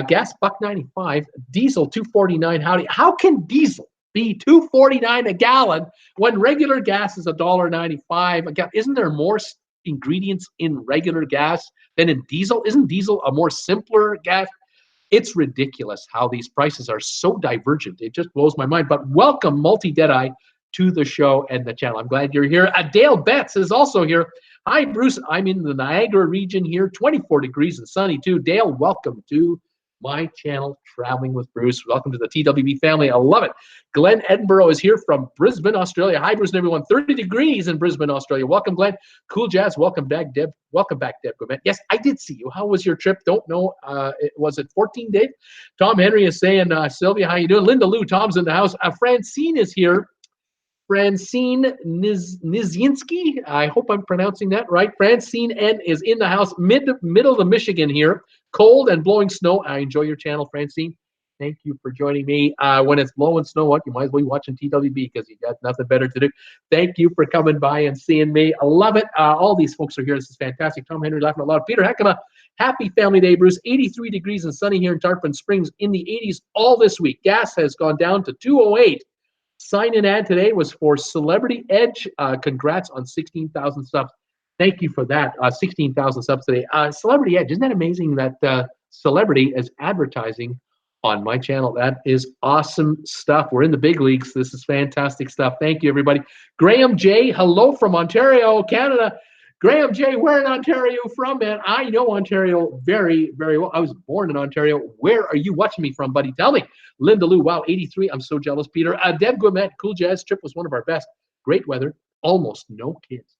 Gas $1.95, diesel $2.49. Howdy. How can diesel be $2.49 a gallon when regular gas is $1.95 a gallon? Isn't there more ingredients in regular gas than in diesel? Isn't diesel a more simpler gas? It's ridiculous how these prices are so divergent. It just blows my mind. But welcome, Multi Deadeye, to the show and the channel. I'm glad you're here. Dale Betts is also here. Hi, Bruce. I'm in the Niagara region here, 24 degrees and sunny, too. Dale, welcome to my channel, Traveling with Bruce. Welcome to the TWB family. I love it. Glenn Edinburgh is here from Brisbane, Australia. Hi, Bruce and everyone. 30 degrees in Brisbane, Australia. Welcome, Glenn. Cool Jazz. Welcome back, Deb. Welcome back, Deb. Yes, I did see you. How was your trip? Don't know. Was it 14 days? Tom Henry is saying, Sylvia, how you doing? Linda Lou, Tom's in the house. Francine is here. Francine Nizinski. I hope I'm pronouncing that right. Francine N is in the house, middle of Michigan here. Cold and blowing snow. I enjoy your channel, Francine. Thank you for joining me. When it's blowing snow, you might as well be watching TWB because you got nothing better to do. Thank you for coming by and seeing me. I love it. All these folks are here. This is fantastic. Tom Henry laughing out loud. Peter Heckema, happy family day, Bruce. 83 degrees and sunny here in Tarpon Springs, in the 80s all this week. Gas has gone down to 208. Sign-in ad today was for Celebrity Edge. Congrats on 16,000 subs. Thank you for that. 16,000 subs today. Celebrity Edge, isn't that amazing that Celebrity is advertising on my channel? That is awesome stuff. We're in the big leagues. This is fantastic stuff. Thank you, everybody. Graham J., hello from Ontario, Canada. Graham J., where in Ontario from, man? I know Ontario very, very well. I was born in Ontario. Where are you watching me from, buddy? Tell me. Linda Lou, wow, 83. I'm so jealous, Peter. Deb Guimet, Cool Jazz trip was one of our best. Great weather. Almost no kids.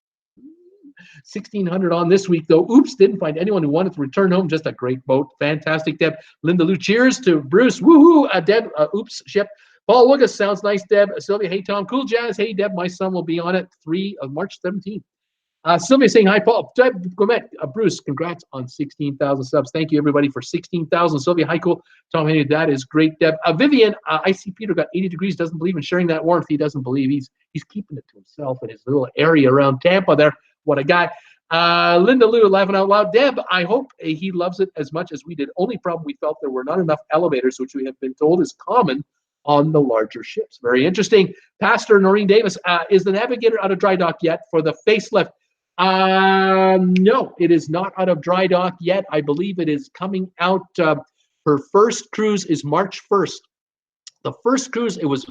1,600 on this week, though. Oops, didn't find anyone who wanted to return home. Just a great boat. Fantastic, Deb. Linda Lou, cheers to Bruce. Woohoo. Deb, oops, ship. Paul Lucas, sounds nice, Deb. Sylvia, hey, Tom. Cool Jazz, hey, Deb. My son will be on it March 17th. Sylvia saying hi, Paul. Bruce, congrats on 16,000 subs. Thank you, everybody, for 16,000. Sylvia, hi, cool. Tom Henry, that is great, Deb. Vivian, I see Peter got 80 degrees, doesn't believe in sharing that warmth. He doesn't believe. He's keeping it to himself in his little area around Tampa there. What a guy. Linda Lou, laughing out loud. Deb, I hope he loves it as much as we did. Only problem, we felt there were not enough elevators, which we have been told is common on the larger ships. Very interesting. Pastor Noreen Davis, is the Navigator out of dry dock yet for the facelift? No, it is not out of dry dock yet. I believe it is coming out. Her first cruise is March 1st. The first cruise it was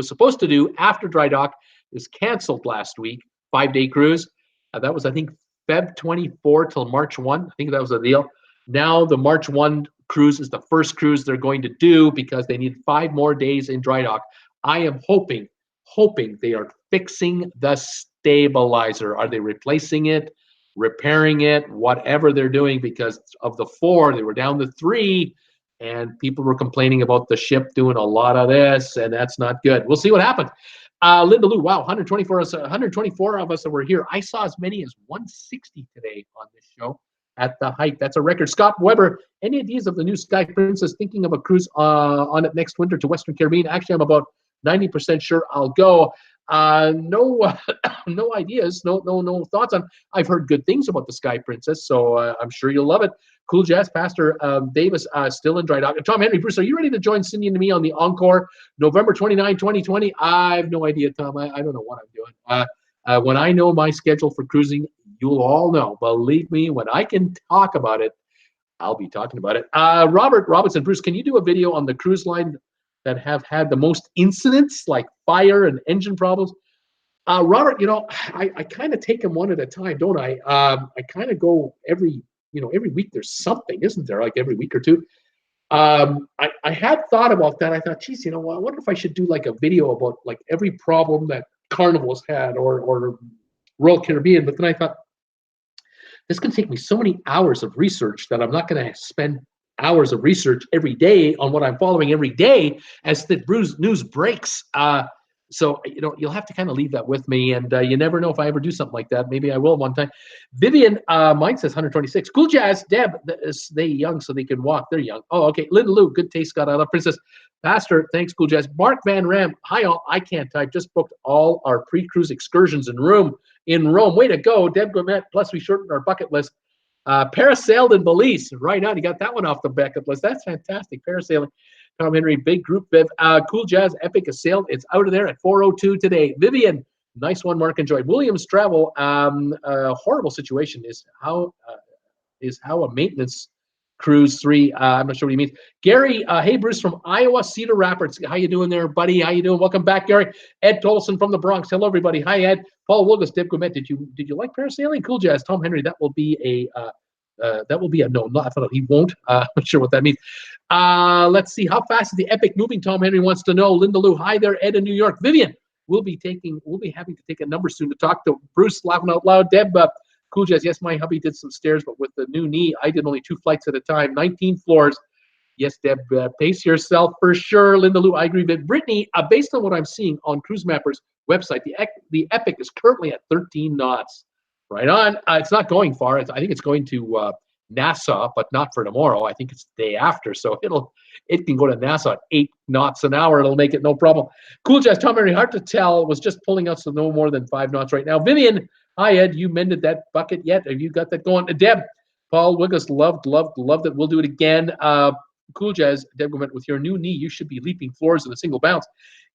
supposed to do after dry dock is canceled last week. 5-day cruise. That was, I think, Feb 24 till March 1. I think that was the deal. Now the March 1 cruise is the first cruise they're going to do because they need 5 more days in dry dock. I am hoping they are fixing the stabilizer. Are they replacing it? repairing it, whatever they're doing, because of the 4, they were down to 3, and people were complaining about the ship doing a lot of this, and that's not good. We'll see what happens. Linda Lou, wow, 124 of us that were here. I saw as many as 160 today on this show at the height. That's a record. Scott Weber, any ideas of the new Sky Princess? Thinking of a cruise on it next winter to Western Caribbean. Actually, I'm about 90% sure I'll go. No, no ideas, no thoughts on. I've heard good things about the Sky Princess, so I'm sure you'll love it. Cool Jazz, Pastor Davis, still in dry dock. Tom Henry, Bruce, are you ready to join Cindy and me on the Encore, November 29, 2020? I have no idea, Tom. I don't know what I'm doing. When I know my schedule for cruising, you'll all know. Believe me, when I can talk about it, I'll be talking about it. Robert Robinson, Bruce, can you do a video on the cruise line that have had the most incidents, like fire and engine problems? Robert, I kind of take them one at a time, don't I? I kind of go every week there's something, isn't there? Like every week or two. I had thought about that. I thought, geez, I wonder if I should do like a video about like every problem that Carnival's had or Royal Caribbean. But then I thought, this can take me so many hours of research that I'm not going to spend hours of research every day on what I'm following every day as the news breaks. So, you'll have to kind of leave that with me, and you never know if I ever do something like that. Maybe I will one time. Vivian, mine says 126. Cool Jazz, Deb, they young so they can walk. They're young. Oh, okay. Linda Lou, good taste, Scott. I love Princess. Pastor, thanks, Cool Jazz. Mark Van Ram, hi all. I can't type. Just booked all our pre-cruise excursions in Rome. Way to go, Deb Gourmet. Plus, we shortened our bucket list. Parasailed in Belize. Right on. You got that one off the bucket list. That's fantastic. Parasailing. Tom Henry, big group, Viv. Cool Jazz, Epic is sailed. It's out of there at 4:02 today. Vivian, nice one, Mark. Enjoyed. Williams Travel, horrible situation is how a maintenance cruise 3. I'm not sure what he means. Gary, hey, Bruce from Iowa, Cedar Rapids. How you doing there, buddy? How you doing? Welcome back, Gary. Ed Tolson from the Bronx. Hello, everybody. Hi, Ed. Paul Wilgus, Deb Gourmet. Did you like parasailing? Cool Jazz. Tom Henry, that will be a no. I thought he won't. I'm not sure what that means. Let's see. How fast is the Epic moving? Tom Henry wants to know. Linda Lou, hi there. Ed in New York. Vivian, we'll be having to take a number soon to talk to Bruce. Laughing out loud. Deb, Cool Jazz. Yes, my hubby did some stairs, but with the new knee, I did only 2 flights at a time. 19 floors. Yes, Deb, pace yourself for sure. Linda Lou, I agree. But Brittany, based on what I'm seeing on Cruise Mapper's website, the Epic is currently at 13 knots. Right on. It's not going far. I think it's going to Nassau, but not for tomorrow. I think it's the day after, so it can go to Nassau at 8 knots an hour. It'll make it no problem. Cool Jazz, Tom Henry, hard to tell. Was just pulling out, so no more than 5 knots right now. Vivian, hi Ed, you mended that bucket yet? Have you got that going? Deb, Paul Wiggles, loved it. We'll do it again. Cool Jazz, Deb, with your new knee, you should be leaping floors in a single bounce.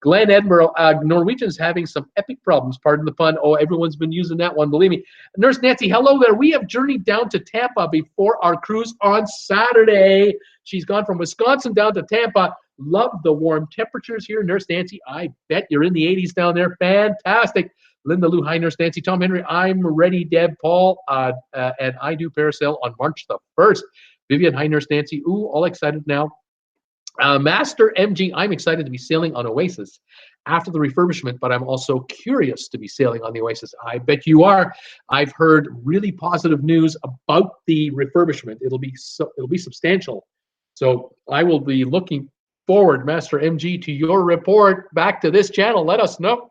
Glenn Edinburgh, Norwegian's having some epic problems, pardon the pun. Oh, everyone's been using that one, believe me. Nurse Nancy, hello there. We have journeyed down to Tampa before our cruise on Saturday. She's gone from Wisconsin down to Tampa. Love the warm temperatures here. Nurse Nancy, I bet you're in the 80s down there. Fantastic. Linda Lou, hi, Nurse Nancy. Tom Henry, I'm ready. Deb, Paul, and I do parasail on March the 1st. Vivian, hi, Nurse Nancy. Ooh, all excited now. Master MG, I'm excited to be sailing on Oasis after the refurbishment, but I'm also curious to be sailing on the Oasis. I bet you are. I've heard really positive news about the refurbishment. It'll be substantial. So I will be looking forward, Master MG, to your report back to this channel. Let us know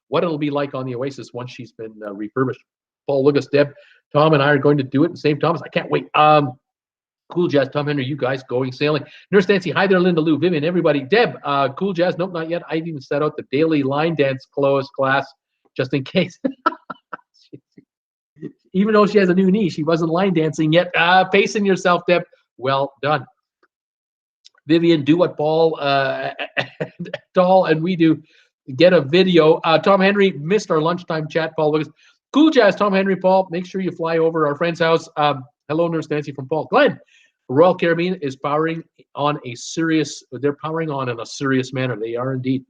what it'll be like on the Oasis once she's been refurbished. Paul Lucas, Deb, Tom, and I are going to do it in St. Thomas. I can't wait. Cool Jazz, Tom Henry, you guys going sailing. Nurse Nancy, hi there, Linda Lou, Vivian, everybody. Deb, Cool Jazz, nope, not yet. I've even set out the daily line dance class just in case. Even though she has a new knee, she wasn't line dancing yet. Pacing yourself, Deb. Well done. Vivian, do what Paul and we do. Get a video. Tom Henry missed our lunchtime chat, Paul. Because Cool Jazz, Tom Henry, Paul. Make sure you fly over our friend's house. Hello, Nurse Nancy from Paul. Glenn, Royal Caribbean is powering on a serious manner. They are indeed.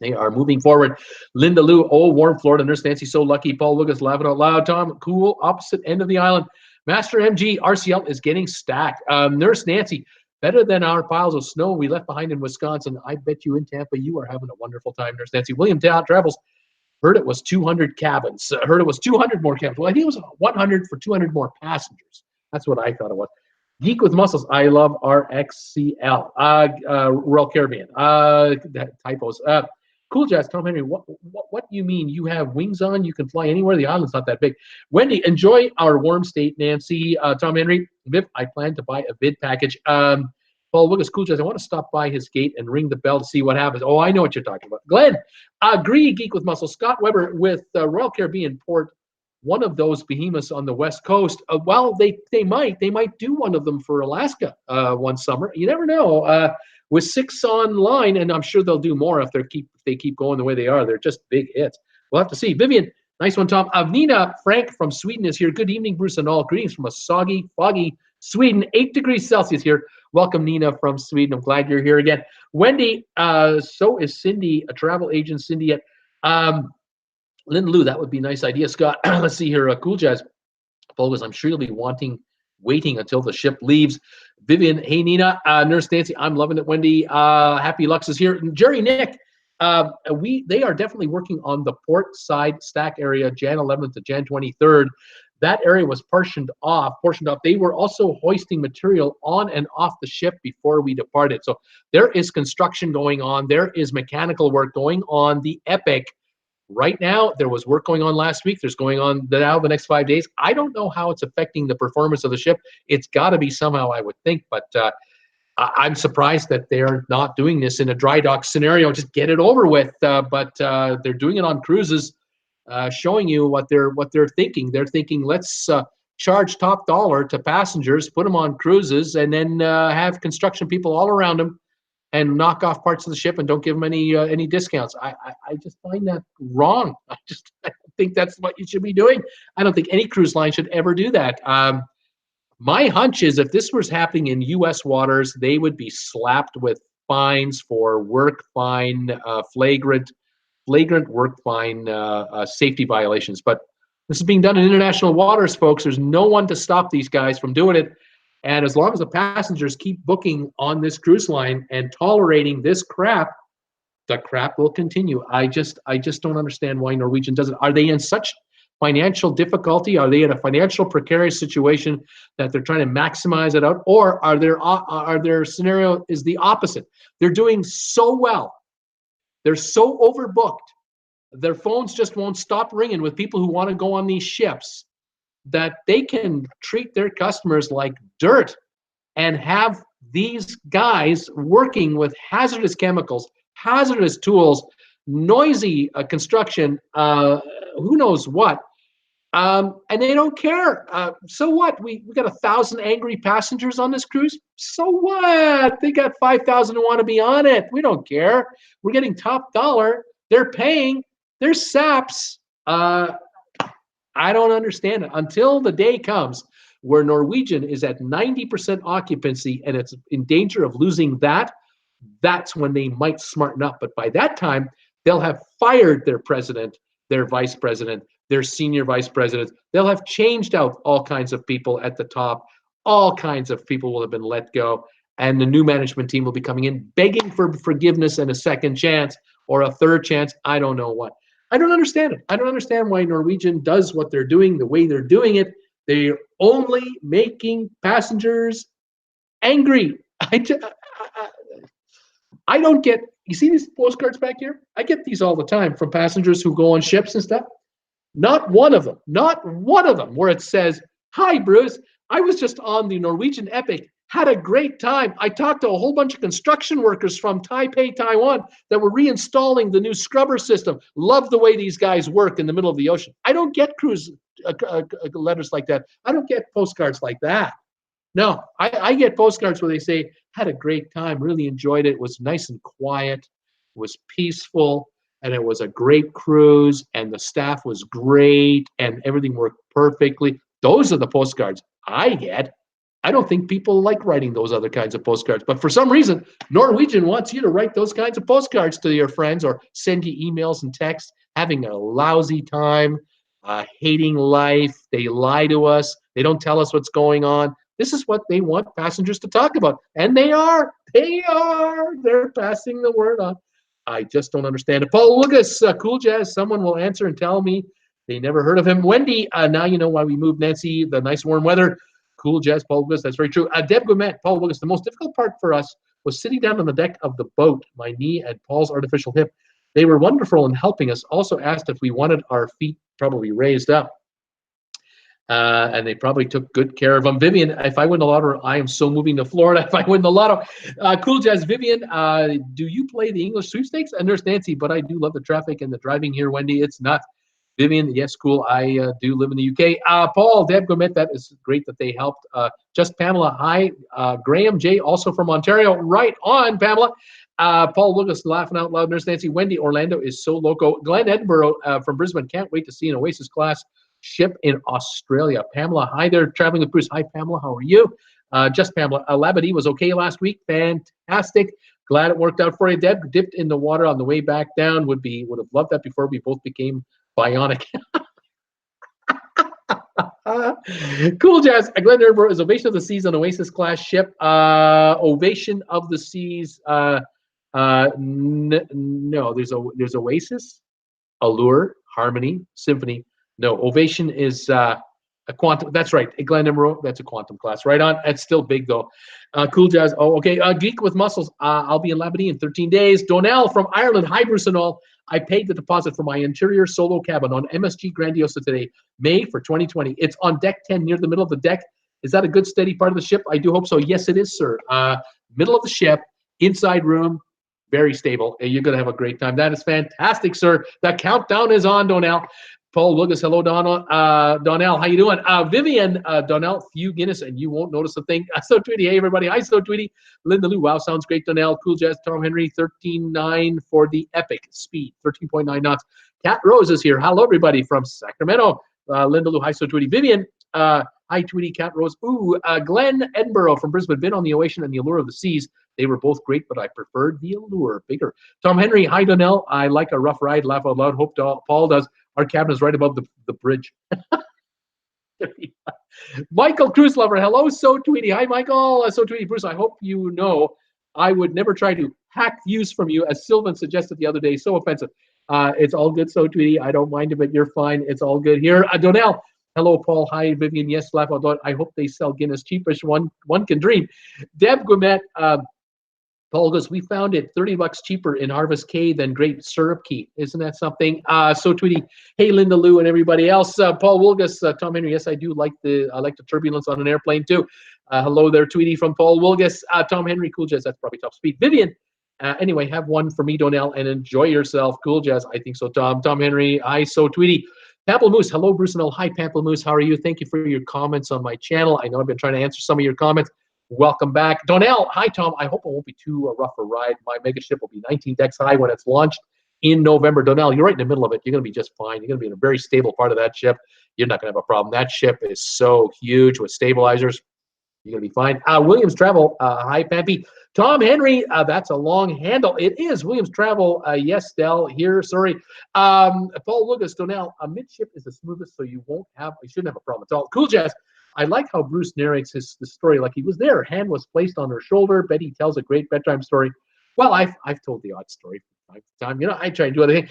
They are moving forward. Linda Lou, oh, warm Florida. Nurse Nancy, so lucky. Paul Lucas, laughing out loud. Tom, cool, opposite end of the island. Master MG, RCL is getting stacked. Nurse Nancy, better than our piles of snow we left behind in Wisconsin. I bet you in Tampa, you are having a wonderful time, Nurse Nancy. William Travels, Heard it was 200 cabins. Heard it was 200 more cabins. Well, I think it was 100 for 200 more passengers. That's what I thought it was. Geek with Muscles. I love RXCL. Royal Caribbean. Typos. Cool Jazz. Tom Henry. What do you mean? You have wings on? You can fly anywhere? The island's not that big. Wendy, enjoy our warm state. Nancy. Tom Henry. Viv, I plan to buy a vid package. Paul Wiggles, Cool Jazz, I want to stop by his gate and ring the bell to see what happens. Oh, I know what you're talking about. Glenn, agree, Geek with Muscle. Scott Weber with Royal Caribbean Port, one of those behemoths on the West Coast. Well, they might do one of them for Alaska one summer. You never know. With 6 online, and I'm sure they'll do more if they keep going the way they are. They're just big hits. We'll have to see. Vivian, nice one, Tom. Nina Frank from Sweden is here. Good evening, Bruce and all. Greetings from a soggy, foggy Sweden. 8 degrees Celsius here. Welcome, Nina from Sweden. I'm glad you're here again. Wendy, so is Cindy, a travel agent. Cindy at Lynn Lou, that would be a nice idea. Scott, let's see here. Cool Jazz. Bogus, I'm sure you'll be waiting until the ship leaves. Vivian, hey, Nina. Nurse Nancy, I'm loving it. Wendy, Happy Lux is here. And Jerry Nick, they are definitely working on the port side stack area, Jan 11th to Jan 23rd. That area was portioned off. They were also hoisting material on and off the ship before we departed. So there is construction going on. There is mechanical work going on. The Epic right now, there was work going on last week. There's going on now the next 5 days. I don't know how it's affecting the performance of the ship. It's got to be somehow, I would think. But I'm surprised that they're not doing this in a dry dock scenario. Just get it over with. But they're doing it on cruises. Showing you what they're thinking. They're thinking, let's charge top dollar to passengers, put them on cruises, and then have construction people all around them and knock off parts of the ship and don't give them any discounts. I just find that wrong. I don't think that's what you should be doing. I don't think any cruise line should ever do that. My hunch is if this was happening in U.S. waters, they would be slapped with fines for work fine, flagrant work fine, safety violations. But this is being done in international waters, folks. There's no one to stop these guys from doing it. And as long as the passengers keep booking on this cruise line and tolerating this crap, the crap will continue. I just don't understand why Norwegian doesn't. Are they in such financial difficulty? Are they in a financial precarious situation that they're trying to maximize it out? Or are their scenario is the opposite? They're doing so well. They're so overbooked. Their phones just won't stop ringing with people who want to go on these ships that they can treat their customers like dirt and have these guys working with hazardous chemicals, hazardous tools, noisy construction, who knows what, and they don't care. So what? We got 1,000 angry passengers on this cruise. So what? They got 5,000 who want to be on it. We don't care. We're getting top dollar. They're paying. They're saps. I don't understand it until the day comes where Norwegian is at 90% occupancy and it's in danger of losing that. That's when they might smarten up. But by that time, they'll have fired their president, their vice president, their senior vice presidents. They'll have changed out all kinds of people at the top. All kinds of people will have been let go. And the new management team will be coming in begging for forgiveness and a second chance or a third chance. I don't know what. I don't understand it. I don't understand why Norwegian does what they're doing the way they're doing it. They're only making passengers angry. I don't get, you see these postcards back here? I get these all the time from passengers who go on ships and stuff. Not one of them where it says, "Hi, Bruce, I was just on the Norwegian Epic, had a great time. I talked to a whole bunch of construction workers from Taipei, Taiwan that were reinstalling the new scrubber system. Love the way these guys work in the middle of the ocean." I don't get cruise letters like that. I don't get postcards like that. No, I get postcards where they say, "Had a great time, really enjoyed it. It was nice and quiet, it was peaceful, and it was a great cruise, and the staff was great, and everything worked perfectly." Those are the postcards I get. I don't think people like writing those other kinds of postcards. But for some reason, Norwegian wants you to write those kinds of postcards to your friends or send you emails and texts, having a lousy time, hating life. They lie to us. They don't tell us what's going on. This is what they want passengers to talk about. And they are. They're passing the word on. I just don't understand it. Paul Lucas, Cool Jazz. Someone will answer and tell me they never heard of him. Wendy, now you know why we moved Nancy. The nice warm weather. Cool Jazz, Paul Lucas. That's very true. Deb Gourmet, Paul Lucas. The most difficult part for us was sitting down on the deck of the boat. My knee and Paul's artificial hip. They were wonderful in helping us. Also asked if we wanted our feet probably raised up. And they probably took good care of them. Vivian, if I win the lotto, I am so moving to Florida if I win the lotto. Cool Jazz, Vivian, do you play the English sweepstakes? Nurse Nancy, but I do love the traffic and the driving here, Wendy. It's nuts. Vivian, yes, cool. I do live in the UK. Paul, Deb Gourmet, that is great that they helped. Just Pamela, hi. Graham J, also from Ontario. Right on, Pamela. Paul Lucas, laughing out loud. Nurse Nancy, Wendy, Orlando is so loco. Glenn Edinburgh from Brisbane, can't wait to see an Oasis class ship in Australia. Pamela, hi there, traveling with Bruce. Hi, Pamela, how are you? Just Pamela. Labadee was okay last week. Fantastic. Glad it worked out for you. Deb dipped in the water on the way back down. Would have loved that before we both became bionic. Cool Jazz. Glenn Edinburgh is Ovation of the Seas on Oasis class ship. Ovation of the Seas. No, there's Oasis, Allure, Harmony, Symphony. No, Ovation is a quantum. That's right. Glenn Emerald, that's a quantum class. Right on. It's still big, though. Cool Jazz. Oh, okay. Geek with Muscles. I'll be in Labadee in 13 days. Donnell from Ireland. Hi, Bruce and all. I paid the deposit for my interior solo cabin on MSG Grandiosa today, May for 2020. It's on deck 10 near the middle of the deck. Is that a good, steady part of the ship? I do hope so. Yes, it is, sir. Middle of the ship, inside room, very stable. You're going to have a great time. That is fantastic, sir. The countdown is on, Donnell. Paul Lucas, hello, Donnell. Donnell, how you doing? Vivian, Donnell, few Guinness, and you won't notice a thing. So Tweety, hey, everybody. Hi, So Tweety. Linda Lou, wow, sounds great, Donnell. Cool Jazz, Tom Henry, 13.9 for the epic speed, 13.9 knots. Cat Rose is here. Hello, everybody, from Sacramento. Linda Lou, hi, So Tweety. Vivian, hi, Tweety, Cat Rose. Ooh, Glenn Edinburgh from Brisbane, been on the Ocean and the Allure of the Seas. They were both great, but I preferred the Allure, bigger. Tom Henry, hi, Donnell. I like a rough ride, laugh out loud. Hope Paul does. Our cabin is right above the bridge. Michael Cruise Lover, hello, So Tweety. Hi, Michael. So Tweety, Bruce, I hope you know I would never try to hack views from you, as Sylvan suggested the other day. So offensive. It's all good, So Tweety. I don't mind it, but you're fine. It's all good here. Donnell, hello, Paul. Hi, Vivian. Yes, laugh out loud. I hope they sell Guinness cheapish. One can dream. Deb Gourmet, Paul goes, we found it $30 cheaper in Harvest Cay than Great Syrup Key. Isn't that something? So Tweety, hey, Linda Lou and everybody else. Paul Wilgus, Tom Henry, yes, I do like the turbulence on an airplane too. Hello there, Tweety from Paul Wilgus. Tom Henry, Cool Jazz, that's probably top speed. Vivian, anyway, have one for me, Donnell, and enjoy yourself. Cool Jazz, I think so, Tom. Tom Henry, hi, So Tweety. Pamplemousse, hello, Bruce and all. Hi, Pamplemousse, how are you? Thank you for your comments on my channel. I know I've been trying to answer some of your comments. Welcome back. Donnell, hi, Tom. I hope it won't be too rough a ride. My mega ship will be 19 decks high when it's launched in November. Donnell, you're right in the middle of it. You're going to be just fine. You're going to be in a very stable part of that ship. You're not going to have a problem. That ship is so huge with stabilizers. You're going to be fine. Williams Travel, hi, Pampy. Tom Henry, that's a long handle. It is Williams Travel. Yes, Dell, here, sorry. Paul Lucas, Donnell, a midship is the smoothest, so you shouldn't have a problem at all. Cool Jazz. I like how Bruce narrates the story like he was there. Hand was placed on her shoulder. Betty tells a great bedtime story. Well, I've told the odd story from time to time. You know, I try and do other things.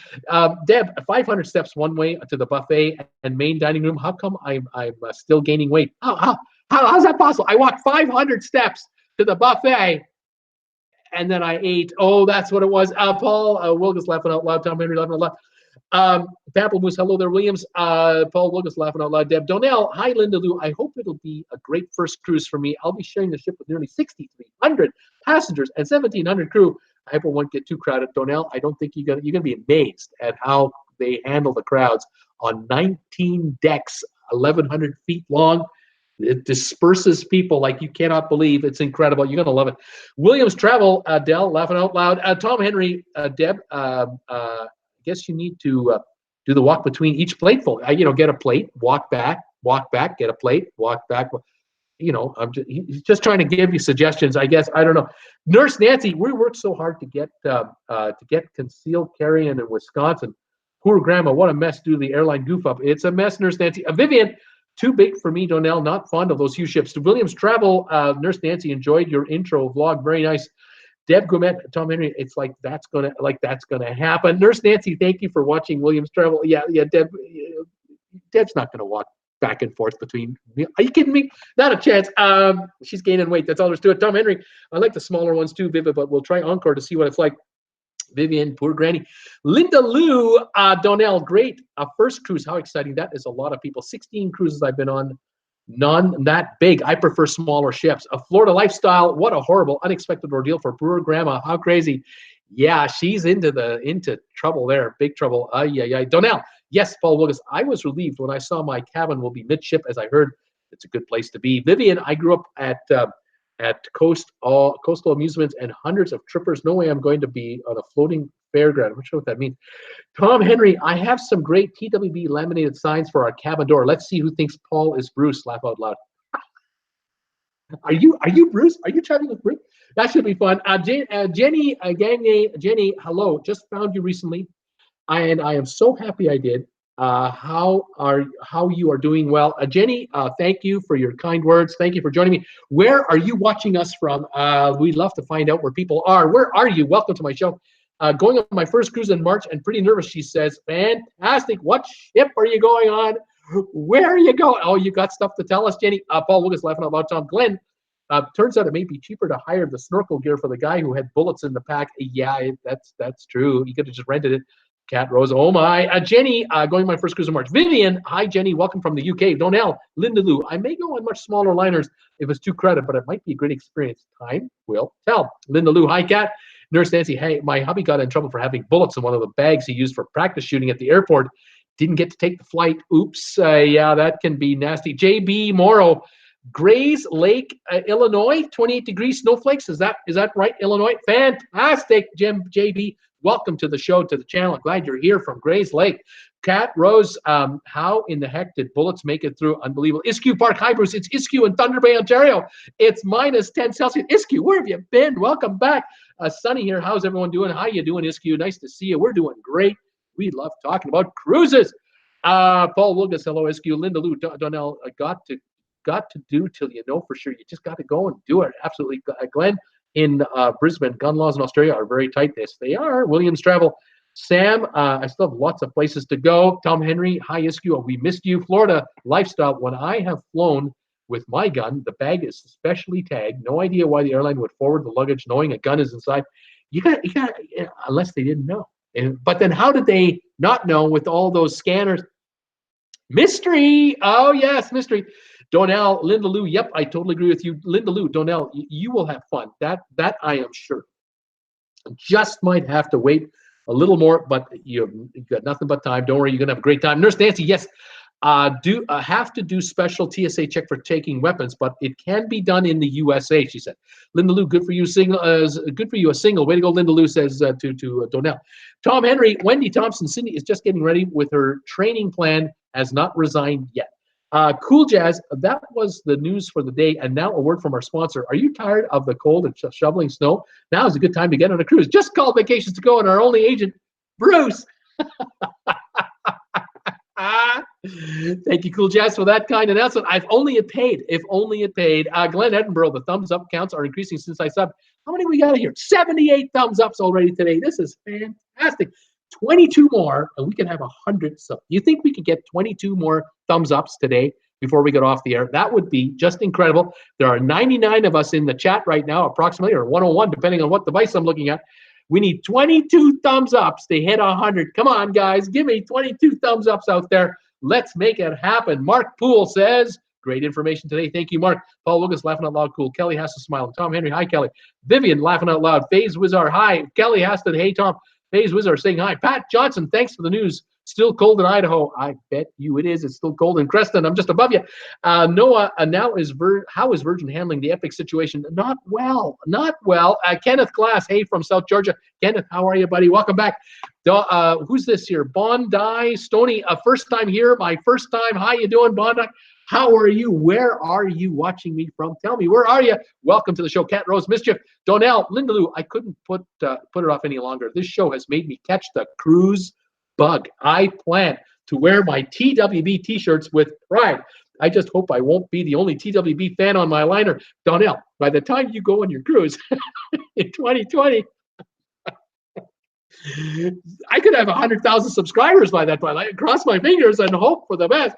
Deb, 500 steps one way to the buffet and main dining room. How come I'm still gaining weight? How's that possible? I walked 500 steps to the buffet and then I ate. Oh, that's what it was. Paul Wilgus laughing out loud. Tom Henry laughing out loud. Pamplemousse, hello there, Williams. Paul Wilgus laughing out loud. Deb Donnell, hi, Linda Lou. I hope it'll be a great first cruise for me. I'll be sharing the ship with nearly 6,300 passengers and 1,700 crew. I hope it won't get too crowded. Donnell, I don't think you're gonna be amazed at how they handle the crowds on 19 decks, 1,100 feet long. It disperses people like you cannot believe. It's incredible. You're gonna love it. Williams Travel, Dell laughing out loud. Tom Henry, Deb. Guess you need to do the walk between each plateful. Get a plate, walk back, get a plate, walk back. He's just trying to give you suggestions. I guess I don't know. Nurse Nancy, we worked so hard to get concealed carry in Wisconsin. Poor grandma, what a mess due to the airline goof up. It's a mess, Nurse Nancy. Vivian, too big for me, Donnell. Not fond of those huge ships. To Williams Travel, Nurse Nancy enjoyed your intro vlog. Very nice. Deb Gourmet, Tom Henry, it's like that's gonna happen. Nurse Nancy, thank you for watching Williams Travel. Yeah, Deb, Deb's not gonna walk back and forth between me. Are you kidding me? Not a chance. She's gaining weight. That's all there's to it. Tom Henry, I like the smaller ones too, Vivid, but we'll try Encore to see what it's like. Vivian, poor granny. Linda Lou, Donnell, great. First cruise, how exciting. That is a lot of people. 16 cruises I've been on, none that big. I prefer smaller ships. A Florida lifestyle, what a horrible, unexpected ordeal for poor grandma. How crazy. Yeah, she's into trouble there, big trouble. Donnell, yes, Paul Willis, I was relieved when I saw my cabin will be midship, as I heard it's a good place to be. Vivian, I grew up at coastal amusements and hundreds of trippers. No way I'm going to be on a floating fairground. I'm not sure what that means. Tom Henry, I have some great TWB laminated signs for our cabin door. Let's see who thinks Paul is Bruce. Laugh out loud. Are you Bruce? Are you chatting with Bruce? That should be fun. Jenny, Jenny, hello. Just found you recently, and I am so happy I did. How you are doing? Well, Jenny, thank you for your kind words. Thank you for joining me. Where are you watching us from? We'd love to find out where people are. Where are you? Welcome to my show. Going on my first cruise in March and pretty nervous, she says. Fantastic. What ship are you going on? Where are you going? Oh, you got stuff to tell us, Jenny. Paul Lucas laughing about Tom Glenn. Turns out it may be cheaper to hire the snorkel gear for the guy who had bullets in the pack. Yeah, that's true. You could have just rented it. Cat Rose, oh my. Jenny, going my first cruise in March. Vivian, hi Jenny, welcome from the UK. Donnell, Linda Lou, I may go on much smaller liners if it's too crowded, but it might be a great experience. Time will tell. Linda Lou, hi Cat. Nurse Nancy, hey, my hubby got in trouble for having bullets in one of the bags he used for practice shooting at the airport. Didn't get to take the flight. Oops. Yeah, that can be nasty. JB Morrow, Grays Lake, Illinois, 28 degrees snowflakes. Is that right, Illinois? Fantastic, JB. Welcome to the show, to the channel. Glad you're here from Grays Lake. Cat Rose, how in the heck did bullets make it through? Unbelievable. Iskew Park, hi Bruce. It's Iskew in Thunder Bay, Ontario. It's minus 10 Celsius. Iskew, where have you been? Welcome back. Sunny here. How's everyone doing? How you doing, Iskew? Nice to see you. We're doing great. We love talking about cruises. Paul Lucas, hello, Iskew. Linda Lou, Donnell, got to do till you know for sure. You just got to go and do it. Absolutely. Glenn in Brisbane, gun laws in Australia are very tight. Yes, they are. Williams Travel. Sam, I still have lots of places to go. Tom Henry, hi Iskew. We missed you. Florida lifestyle. When I have flown with my gun, the bag is specially tagged. No idea why the airline would forward the luggage knowing a gun is inside. You got unless they didn't know. But then how did they not know with all those scanners? Mystery. Oh yes, mystery. Donnell, Linda Lou, yep, I totally agree with you. Linda Lou, Donnell, you will have fun. That I am sure. Just might have to wait a little more, but you've got nothing but time. Don't worry, you're gonna have a great time. Nurse Nancy, yes, have to do special TSA check for taking weapons, but it can be done in the USA, she said. Linda Lou, good for you, single. Good for you, a single. Way to go, Linda Lou says to Donnell. Tom Henry, Wendy Thompson, Cindy is just getting ready with her training plan, has not resigned yet. Cool Jazz, that was the news for the day. And now a word from our sponsor. Are you tired of the cold and shoveling snow? Now is a good time to get on a cruise. Just call Vacations to Go and our only agent, Bruce. Thank you, Cool Jazz, for that kind announcement. If only it paid. Glenn Edinburgh, the thumbs up counts are increasing since I subbed. How many we got here? 78 thumbs ups already today. This is fantastic. 22 more, and we can have 100 subs. You think we could get 22 more thumbs ups today before we get off the air? That would be just incredible. There are 99 of us in the chat right now, approximately, or 101, depending on what device I'm looking at. We need 22 thumbs ups to hit 100. Come on, guys. Give me 22 thumbs ups out there. Let's make it happen. Mark Poole says, great information today. Thank you, Mark. Paul Lucas, laughing out loud. Cool. Kelly has to smile. Tom Henry, hi, Kelly. Vivian, laughing out loud. Faze Wizard, hi. Kelly Haston, hey, Tom. Faze Wizard saying hi. Pat Johnson, thanks for the news. Still cold in Idaho. I bet you it is. It's still cold in Creston. I'm just above you. Noah, how is Virgin handling the epic situation? Not well. Kenneth Glass, hey, from South Georgia. Kenneth, how are you, buddy? Welcome back. Who's this here? Bondi Stony, first time here. My first time. How you doing, Bondi? How are you? Where are you watching me from? Tell me, where are you? Welcome to the show. Cat Rose Mischief. Donnell, Linda Lou, I couldn't put it off any longer. This show has made me catch the cruise bug. I plan to wear my TWB T-shirts with pride. I just hope I won't be the only TWB fan on my liner. Donnell, by the time you go on your cruise in 2020, I could have 100,000 subscribers by that point. I cross my fingers and hope for the best.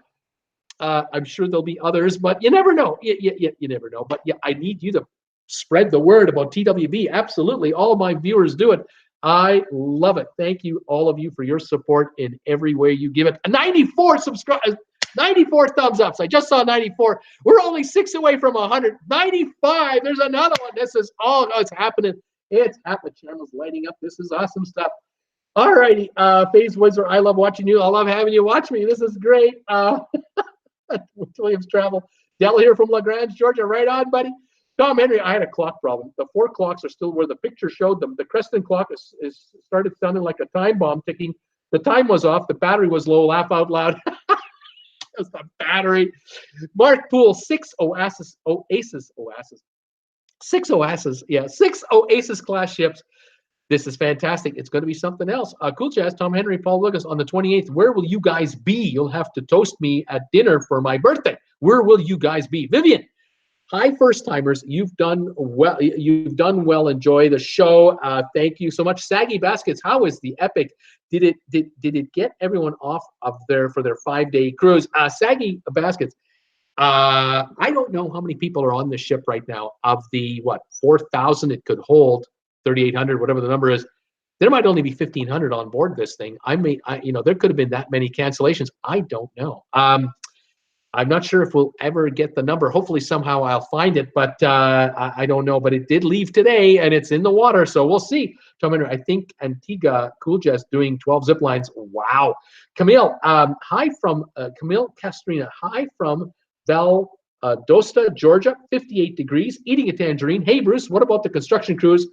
I'm sure there'll be others, but you never know. You never know. But yeah, I need you to spread the word about TWB. Absolutely. All of my viewers do it. I love it. Thank you, all of you, for your support in every way you give it. 94 subscribers, 94 thumbs ups. I just saw 94. We're only 6 away from 100. 95. There's another one. This is all, it's happening. It's happening. The channel's lighting up. This is awesome stuff. All righty. FaZe Windsor, I love watching you. I love having you watch me. This is great. Williams Travel. Dell here from LaGrange, Georgia. Right on, buddy. Tom Henry, I had a clock problem. The 4 clocks are still where the picture showed them. The Creston clock is started sounding like a time bomb ticking. The time was off. The battery was low. Laugh out loud. It's the battery. Mark Poole, 6 Oasis. 6 Oasis. Yeah, 6 Oasis class ships. This is fantastic. It's going to be something else. Cool Jazz, Tom Henry, Paul Lucas on the 28th. Where will you guys be? You'll have to toast me at dinner for my birthday. Where will you guys be? Vivian. Hi, first timers. You've done well. Enjoy the show. Thank you so much. Saggy Baskets. How is the Epic? Did it get everyone off of there for their 5-day cruise? Saggy Baskets. I don't know how many people are on this ship right now. Of the 4,000 it could hold, 3,800, whatever the number is. There might only be 1,500 on board this thing. There could have been that many cancellations. I don't know. I'm not sure if we'll ever get the number. Hopefully somehow I'll find it, but I don't know. But it did leave today, and it's in the water, so we'll see. I think Antigua Cool Jazz doing 12 zip lines. Wow. Camille, hi from Camille Castrina. Hi from Valdosta, Georgia. 58 degrees. Eating a tangerine. Hey, Bruce, what about the construction crews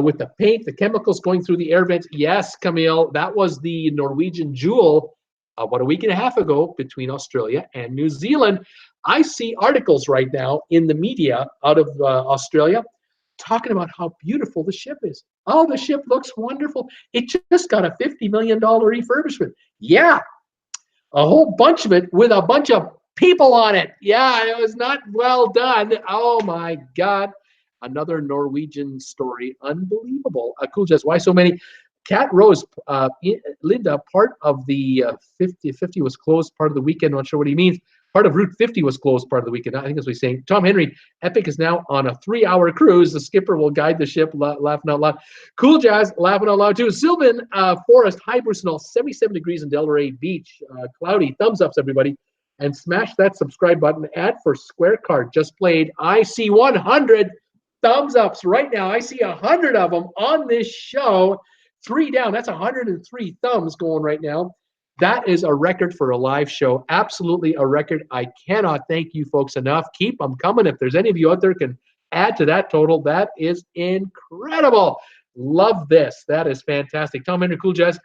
with the paint, the chemicals going through the air vents? Yes, Camille, that was the Norwegian Jewel. About a week and a half ago between Australia and New Zealand. I see articles right now in the media out of Australia talking about how beautiful the ship is. Oh, the ship looks wonderful. It just got a $50 million refurbishment. Yeah, a whole bunch of it with a bunch of people on it. Yeah, it was not well done. Oh, my God. Another Norwegian story. Unbelievable. Cool Jazz, why so many? Cat Rose, Linda, part of the 50 was closed part of the weekend. Not sure what he means. Part of Route 50 was closed part of the weekend. I think that's what he's saying. Tom Henry, Epic is now on a 3-hour cruise. The skipper will guide the ship. Laughing out loud. Cool Jazz, laughing out loud too. Sylvan Forest, High Brucenol, 77 degrees in Delray Beach. Cloudy. Thumbs ups, everybody. And smash that subscribe button. Ad for Square Card just played. I see 100 thumbs ups right now. I see 100 of them on this show. 3 down. That's 103 thumbs going right now. That is a record for a live show. Absolutely a record. I cannot thank you folks enough. Keep them coming. If there's any of you out there can add to that total, that is incredible. Love this. That is fantastic. Tom Henry, Cool Jazz.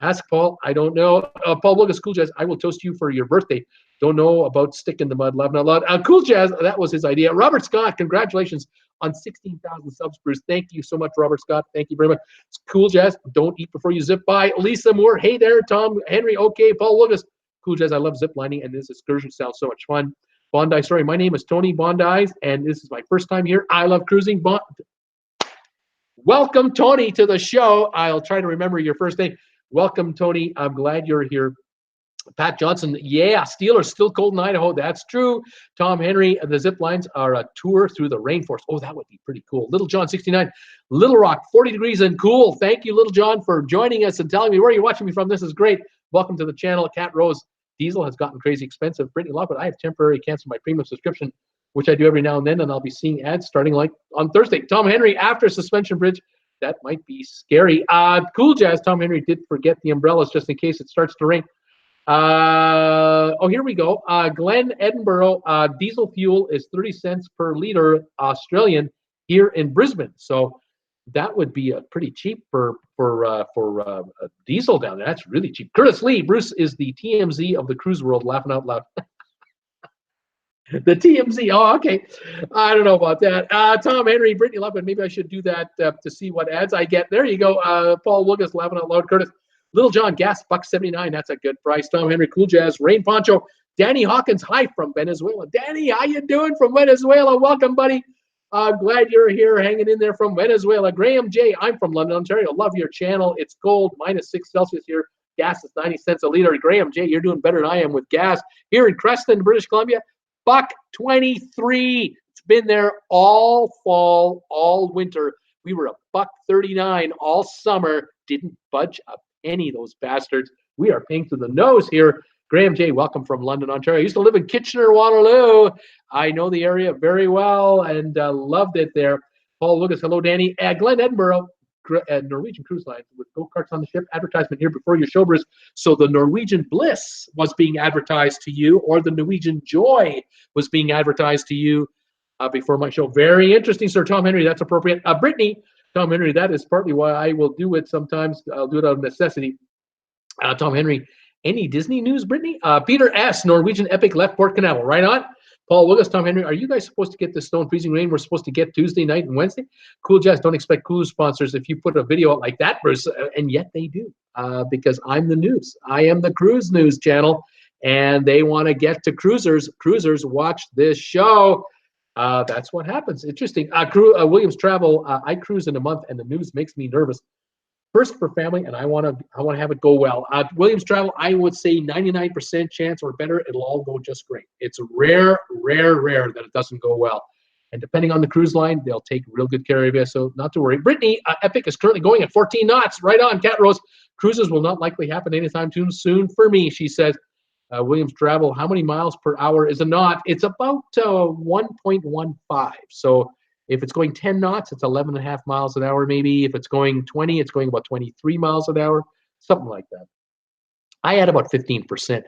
Ask Paul. I don't know. Paul Lucas, Cool Jazz. I will toast you for your birthday. Don't know about stick in the mud. Laughing out loud. Cool Jazz. That was his idea. Robert Scott, congratulations on 16,000 subs, Bruce. Thank you so much, Robert Scott. Thank you very much. It's Cool Jazz. Don't eat before you zip by. Lisa Moore. Hey there, Tom Henry. Okay, Paul Lucas. Cool Jazz. I love zip lining, and this excursion sounds so much fun. Bondi story. My name is Tony Bondi, and this is my first time here. I love cruising. Welcome, Tony, to the show. I'll try to remember your first name. Welcome, Tony. I'm glad you're here. Pat Johnson, yeah, Steelers still cold in Idaho. That's true. Tom Henry, the zip lines are a tour through the rainforest. Oh, that would be pretty cool. Little John, 69. Little Rock, 40 degrees and cool. Thank you, Little John, for joining us and telling me where you're watching me from. This is great. Welcome to the channel. Cat Rose, diesel has gotten crazy expensive. Brittany Lockwood, I have temporarily canceled my premium subscription, which I do every now and then, and I'll be seeing ads starting like on Thursday. Tom Henry, after suspension bridge, that might be scary. Cool Jazz, Tom Henry did forget the umbrellas just in case it starts to rain. Here we go. Glen Edinburgh, diesel fuel is 30 cents per liter Australian here in Brisbane. So that would be pretty cheap for diesel down there. That's really cheap. Curtis Lee, Bruce is the TMZ of the cruise world. Laughing out loud. The TMZ. Oh, okay. I don't know about that. Tom Henry, Brittany Loveman. Maybe I should do that to see what ads I get. There you go. Paul Lucas, laughing out loud. Curtis. Little John, gas, $1.79. That's a good price. Tom Henry, Cool Jazz, Rain Poncho. Danny Hawkins, hi from Venezuela. Danny, how you doing from Venezuela? Welcome, buddy. Glad you're here, hanging in there from Venezuela. Graham J, I'm from London, Ontario. Love your channel. It's cold, -6 Celsius here. Gas is 90 cents a liter. Graham J, you're doing better than I am with gas. Here in Creston, British Columbia, $1.23. It's been there all fall, all winter. We were $1.39 all summer. Didn't budge a penny, those bastards. We are paying through the nose here. Graham J, welcome from London, Ontario. I used to live in Kitchener-Waterloo. I know the area very well and loved it there. Paul Lucas, hello, Danny. Glen Edinburgh, Norwegian Cruise Line with go-karts on the ship. Advertisement here before your show, Bruce. So the Norwegian Bliss was being advertised to you, or the Norwegian Joy was being advertised to you before my show. Very interesting, Sir Tom Henry. That's appropriate. Brittany, Tom Henry, that is partly why I will do it sometimes. I'll do it out of necessity. Tom Henry, any Disney news, Brittany? Peter S., Norwegian Epic left Port Canaveral. Right on. Paul Willis, Tom Henry, are you guys supposed to get the stone freezing rain we're supposed to get Tuesday night and Wednesday? Cool Jazz, don't expect cruise sponsors if you put a video out like that, Bruce. And yet they do, because I'm the news. I am the cruise news channel, and they want to get to cruisers. Cruisers, watch this show. That's what happens. Interesting. Williams Travel, I cruise in a month, and the news makes me nervous. First for family, and I want to have it go well. Williams Travel, I would say 99% chance or better, it'll all go just great. It's rare that it doesn't go well. And depending on the cruise line, they'll take real good care of you, so not to worry. Brittany, Epic is currently going at 14 knots. Right on, Cat Rose. Cruises will not likely happen anytime too soon for me, she says. Williams Travel, how many miles per hour is a knot? It's about 1.15. So if it's going 10 knots, it's 11.5 miles an hour, maybe. If it's going 20, it's going about 23 miles an hour, something like that. I had about 15%.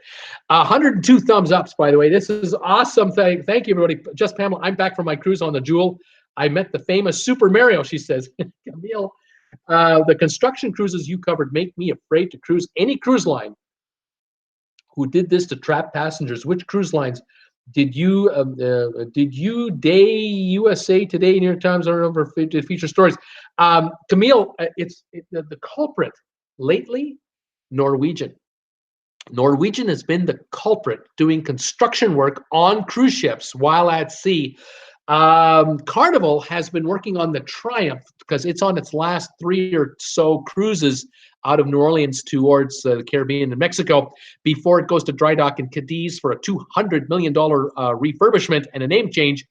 102 thumbs ups, by the way. This is awesome. Thank you, everybody. Just Pamela, I'm back from my cruise on the Jewel. I met the famous Super Mario, she says. Camille, the construction cruises you covered make me afraid to cruise any cruise line who did this to trap passengers. Which cruise lines? Did you Day USA Today, New York Times, I don't remember if it did feature stories. Camille, the culprit lately, Norwegian. Norwegian has been the culprit doing construction work on cruise ships while at sea. Carnival has been working on the Triumph because it's on its last 3 or so cruises out of New Orleans towards the Caribbean and Mexico before it goes to dry dock in Cadiz for a $200 million refurbishment and a name change.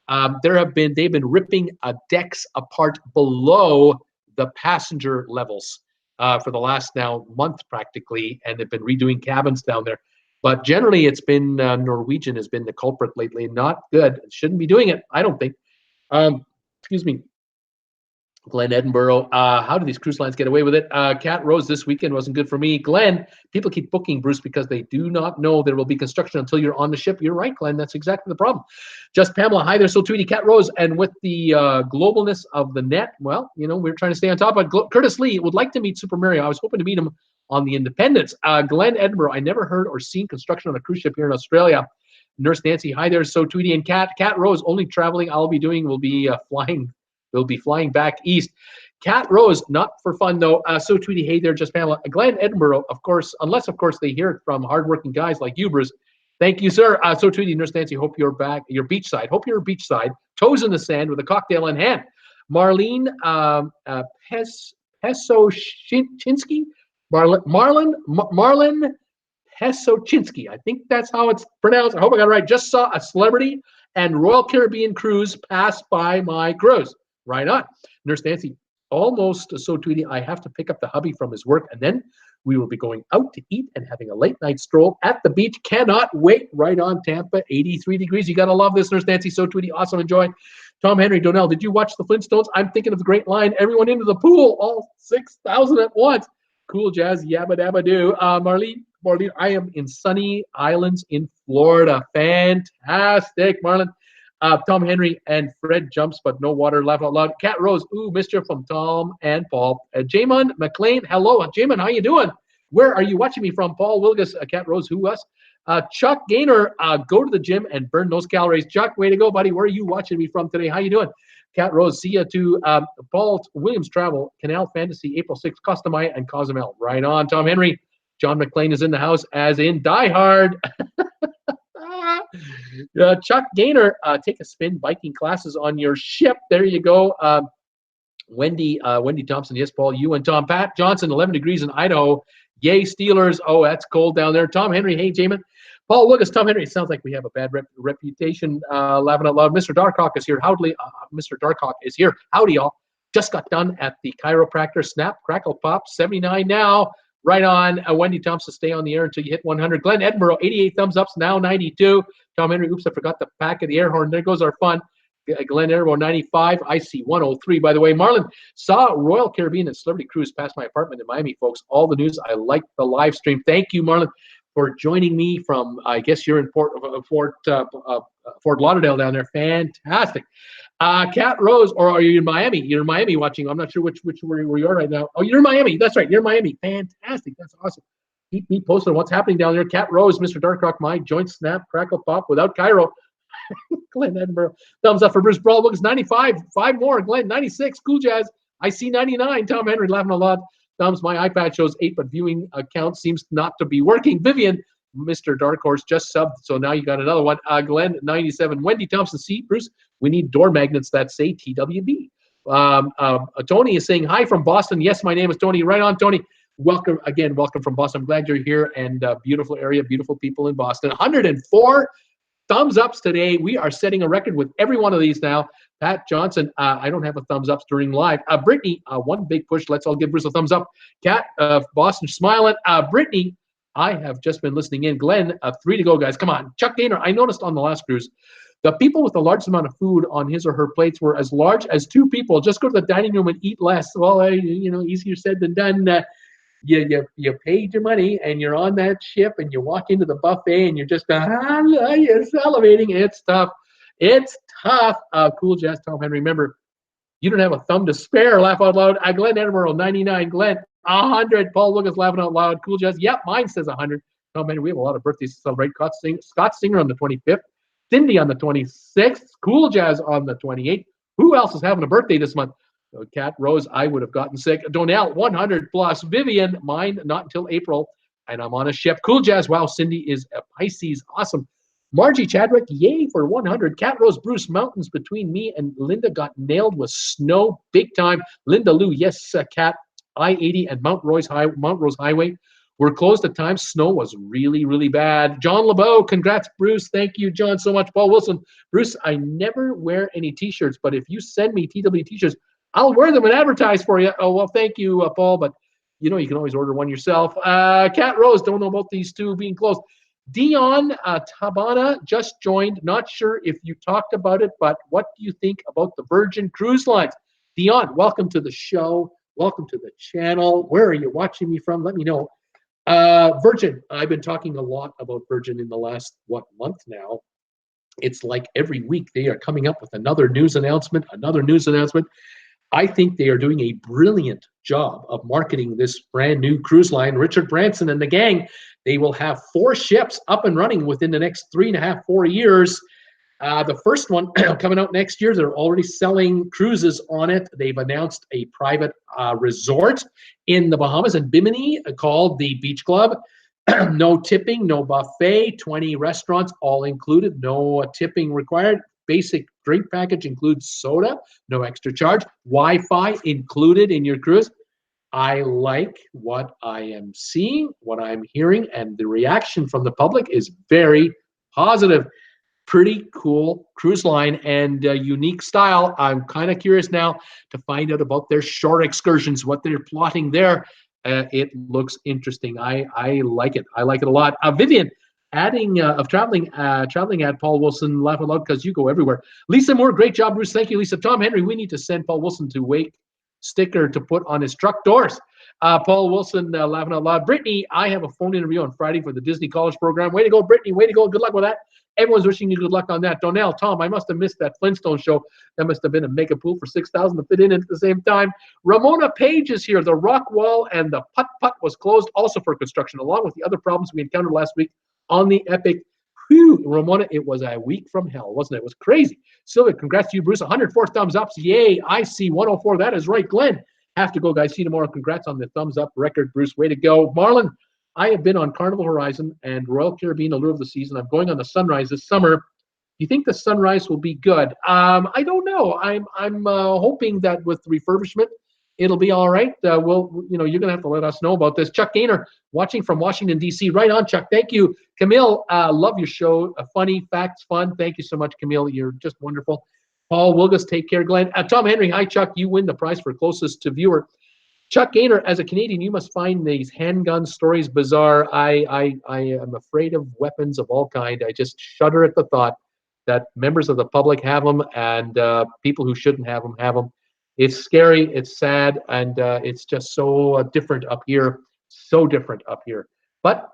They've been ripping decks apart below the passenger levels for the last now month practically, and they've been redoing cabins down there. But generally, it's been Norwegian has been the culprit lately. Not good. Shouldn't be doing it, I don't think. Excuse me. Glen Edinburgh. How do these cruise lines get away with it? Cat Rose, this weekend wasn't good for me. Glenn, people keep booking, Bruce, because they do not know there will be construction until you're on the ship. You're right, Glenn. That's exactly the problem. Just Pamela, hi there, so tweety. Cat Rose, and with the globalness of the net, well, we're trying to stay on top of it. Curtis Lee would like to meet Super Mario. I was hoping to meet him on the Independence. Glen Edinburgh, I never heard or seen construction on a cruise ship here in Australia. Nurse Nancy, hi there, so tweety. And Cat Rose, only traveling I'll be doing will be flying. We'll be flying back east. Cat Rose, not for fun though. So tweety, hey there, just Pamela. Glen Edinburgh, of course, unless of course they hear it from hardworking guys like you, Bruce. Thank you, sir. So tweety, Nurse Nancy, hope you're back. You're beachside. Hope you're beachside. Toes in the sand with a cocktail in hand. Marlene Pesochinsky. Marlon Pesochinsky. I think that's how it's pronounced. I hope I got it right. Just saw a celebrity and Royal Caribbean cruise pass by my cruise. Right on. Nurse Nancy, almost so tweety, I have to pick up the hubby from his work, and then we will be going out to eat and having a late night stroll at the beach. Cannot wait. Right on, Tampa, 83 degrees. You got to love this, Nurse Nancy. So tweety, awesome. Enjoy. Tom Henry Donnell, did you watch the Flintstones? I'm thinking of the great line, everyone into the pool, all 6,000 at once. Cool Jazz, yabba dabba doo. Marlene, I am in sunny islands in Florida. Fantastic, Marlon. Tom Henry and Fred jumps, but no water, laugh out loud. Cat Rose, ooh, mischief from Tom and Paul. Jamin McLean, hello. Jamin, how you doing? Where are you watching me from? Paul Wilgus, Cat Rose, who us? Chuck Gaynor, go to the gym and burn those calories. Chuck, way to go, buddy. Where are you watching me from today? How you doing? Cat Rose, see you to Paul Williams Travel, Canal Fantasy, April 6th, Costamaya and Cozumel. Right on, Tom Henry. John McClane is in the house, as in Die Hard. Chuck Gaynor, take a spin biking classes on your ship. There you go. Wendy Thompson, yes, Paul, you and Tom. Pat Johnson, 11 degrees in Idaho. Yay, Steelers. Oh, that's cold down there. Tom Henry, hey, Jamin. Paul Lucas, Tom Henry, it sounds like we have a bad reputation. Laughing out loud. Mr. Darkhawk is here. Howdy, Mr. Darkhawk is here. Howdy, y'all. Just got done at the chiropractor. Snap, crackle, pop. 79 now. Right on. Wendy Thompson, stay on the air until you hit 100. Glenn Edinburgh, 88 thumbs ups, now 92. Tom Henry, oops, I forgot the pack of the air horn. There goes our fun. Glenn Edinburgh, 95. I see 103, by the way. Marlon, saw Royal Caribbean and Celebrity Cruise past my apartment in Miami, folks. All the news. I like the live stream. Thank you, Marlon, for joining me from, I guess you're in Fort Lauderdale down there. Fantastic. Kat Rose, or are you in Miami? You're in Miami watching. I'm not sure which where you are right now. Oh, you're in Miami. That's right. You're in Miami. Fantastic. That's awesome. Keep me posted on what's happening down there. Kat Rose, Mr. Darkhawk, my joint snap, crackle, pop without Cairo. Glenn Edinburgh. Thumbs up for Bruce Brawl. Looks 95. 5 more. Glenn, 96. Cool Jazz. I see 99. Tom Henry laughing a lot. Thumbs. My iPad shows 8, but viewing account seems not to be working. Vivian, Mr. Dark Horse, just subbed. So now you got another one. Glenn, 97. Wendy Thompson. See, Bruce, we need door magnets that say TWB. Tony is saying hi from Boston. Yes, my name is Tony. Right on, Tony. Welcome again. Welcome from Boston. I'm glad you're here, and beautiful area, beautiful people in Boston. 104 thumbs ups today. We are setting a record with every one of these now. Pat Johnson, I don't have a thumbs ups during live. Brittany, one big push. Let's all give Bruce a thumbs up. Kat, Boston smiling. Brittany, I have just been listening in. Glenn, 3 to go, guys. Come on. Chuck Gaynor, I noticed on the last cruise, the people with the largest amount of food on his or her plates were as large as 2 people. Just go to the dining room and eat less. Well, easier said than done. You paid your money and you're on that ship and you walk into the buffet and you're just you're salivating. It's tough. It's tough. Cool Jazz, Tom Henry. Remember, you don't have a thumb to spare. Laugh out loud. Glenn Edinburgh, 99. Glenn, 100. Paul Lucas laughing out loud. Cool Jazz. Yep, mine says 100. Tom Henry, we have a lot of birthdays to celebrate. Scott Singer on the 25th. Cindy on the 26th. Cool Jazz on the 28th. Who else is having a birthday this month? Kat Rose, I would have gotten sick. Donnell, 100 plus. Vivian, mine not until April, and I'm on a ship. Cool Jazz, wow. Cindy is a Pisces, awesome. Margie Chadwick, yay for 100. Kat Rose, Bruce, mountains between me and Linda got nailed with snow big time. Linda Lou, yes, Kat. I-80 and Mount Rose Highway were closed at times. Snow was really, really bad. John LeBeau, congrats, Bruce. Thank you, John, so much. Paul Wilson, Bruce, I never wear any T-shirts, but if you send me TWB T-shirts, I'll wear them and advertise for you. Oh, well, thank you, Paul, but you can always order one yourself. Kat Rose, don't know about these 2 being closed. Dion Tabana just joined. Not sure if you talked about it, but what do you think about the Virgin Cruise Lines? Dion, welcome to the show. Welcome to the channel. Where are you watching me from? Let me know. Virgin, I've been talking a lot about Virgin in the last, month now. It's like every week they are coming up with another news announcement. I think they are doing a brilliant job of marketing this brand new cruise line. Richard Branson and the gang, they will have 4 ships up and running within the next 3.5, 4 years. The first one coming out next year. They're already selling cruises on it. They've announced a private resort in the Bahamas and Bimini called the Beach Club. No tipping, no buffet, 20 restaurants, all included, no tipping required. Basic drink package includes soda, no extra charge. Wi-Fi included in your cruise. I like what I am seeing, what I'm hearing, and the reaction from the public is very positive. Pretty cool cruise line and unique style. I'm kind of curious now to find out about their shore excursions, what they're plotting there. It looks interesting. I like it. I like it a lot. Vivian, adding of traveling at Paul Wilson, laugh aloud because you go everywhere. Lisa Moore, great job, Bruce. Thank you, Lisa. Tom Henry, we need to send Paul Wilson to Wake sticker to put on his truck doors. Paul Wilson, laughing out loud. Brittany, I have a phone interview on Friday for the Disney College program. Way to go, Brittany. Way to go. Good luck with that. Everyone's wishing you good luck on that. Donnell, Tom, I must have missed that Flintstone show. That must have been a mega pool for 6,000 to fit in at the same time. Ramona Page is here. The rock wall and the putt-putt was closed also for construction, along with the other problems we encountered last week on the Epic. Whew, Ramona, it was a week from hell, wasn't it? It was crazy. Sylvia, congrats to you, Bruce. 104 thumbs ups. Yay. I see 104. That is right. Glenn, have to go, guys. See you tomorrow. Congrats on the thumbs up record, Bruce. Way to go. Marlon, I have been on Carnival Horizon and Royal Caribbean Allure of the Seas. I'm going on the Sunrise this summer. You think the Sunrise will be good? I don't know. I'm hoping that with refurbishment, it'll be all right. You're gonna have to let us know about this. Chuck Gaynor, watching from Washington D.C. Right on, Chuck. Thank you, Camille. Love your show. Funny facts, fun. Thank you so much, Camille. You're just wonderful. Paul Wilgus, take care, Glenn. Tom Henry, hi, Chuck. You win the prize for closest to viewer. Chuck Gaynor, as a Canadian, you must find these handgun stories bizarre. I am afraid of weapons of all kind. I just shudder at the thought that members of the public have them and people who shouldn't have them have them. It's scary, it's sad, and it's just so different up here. So different up here. But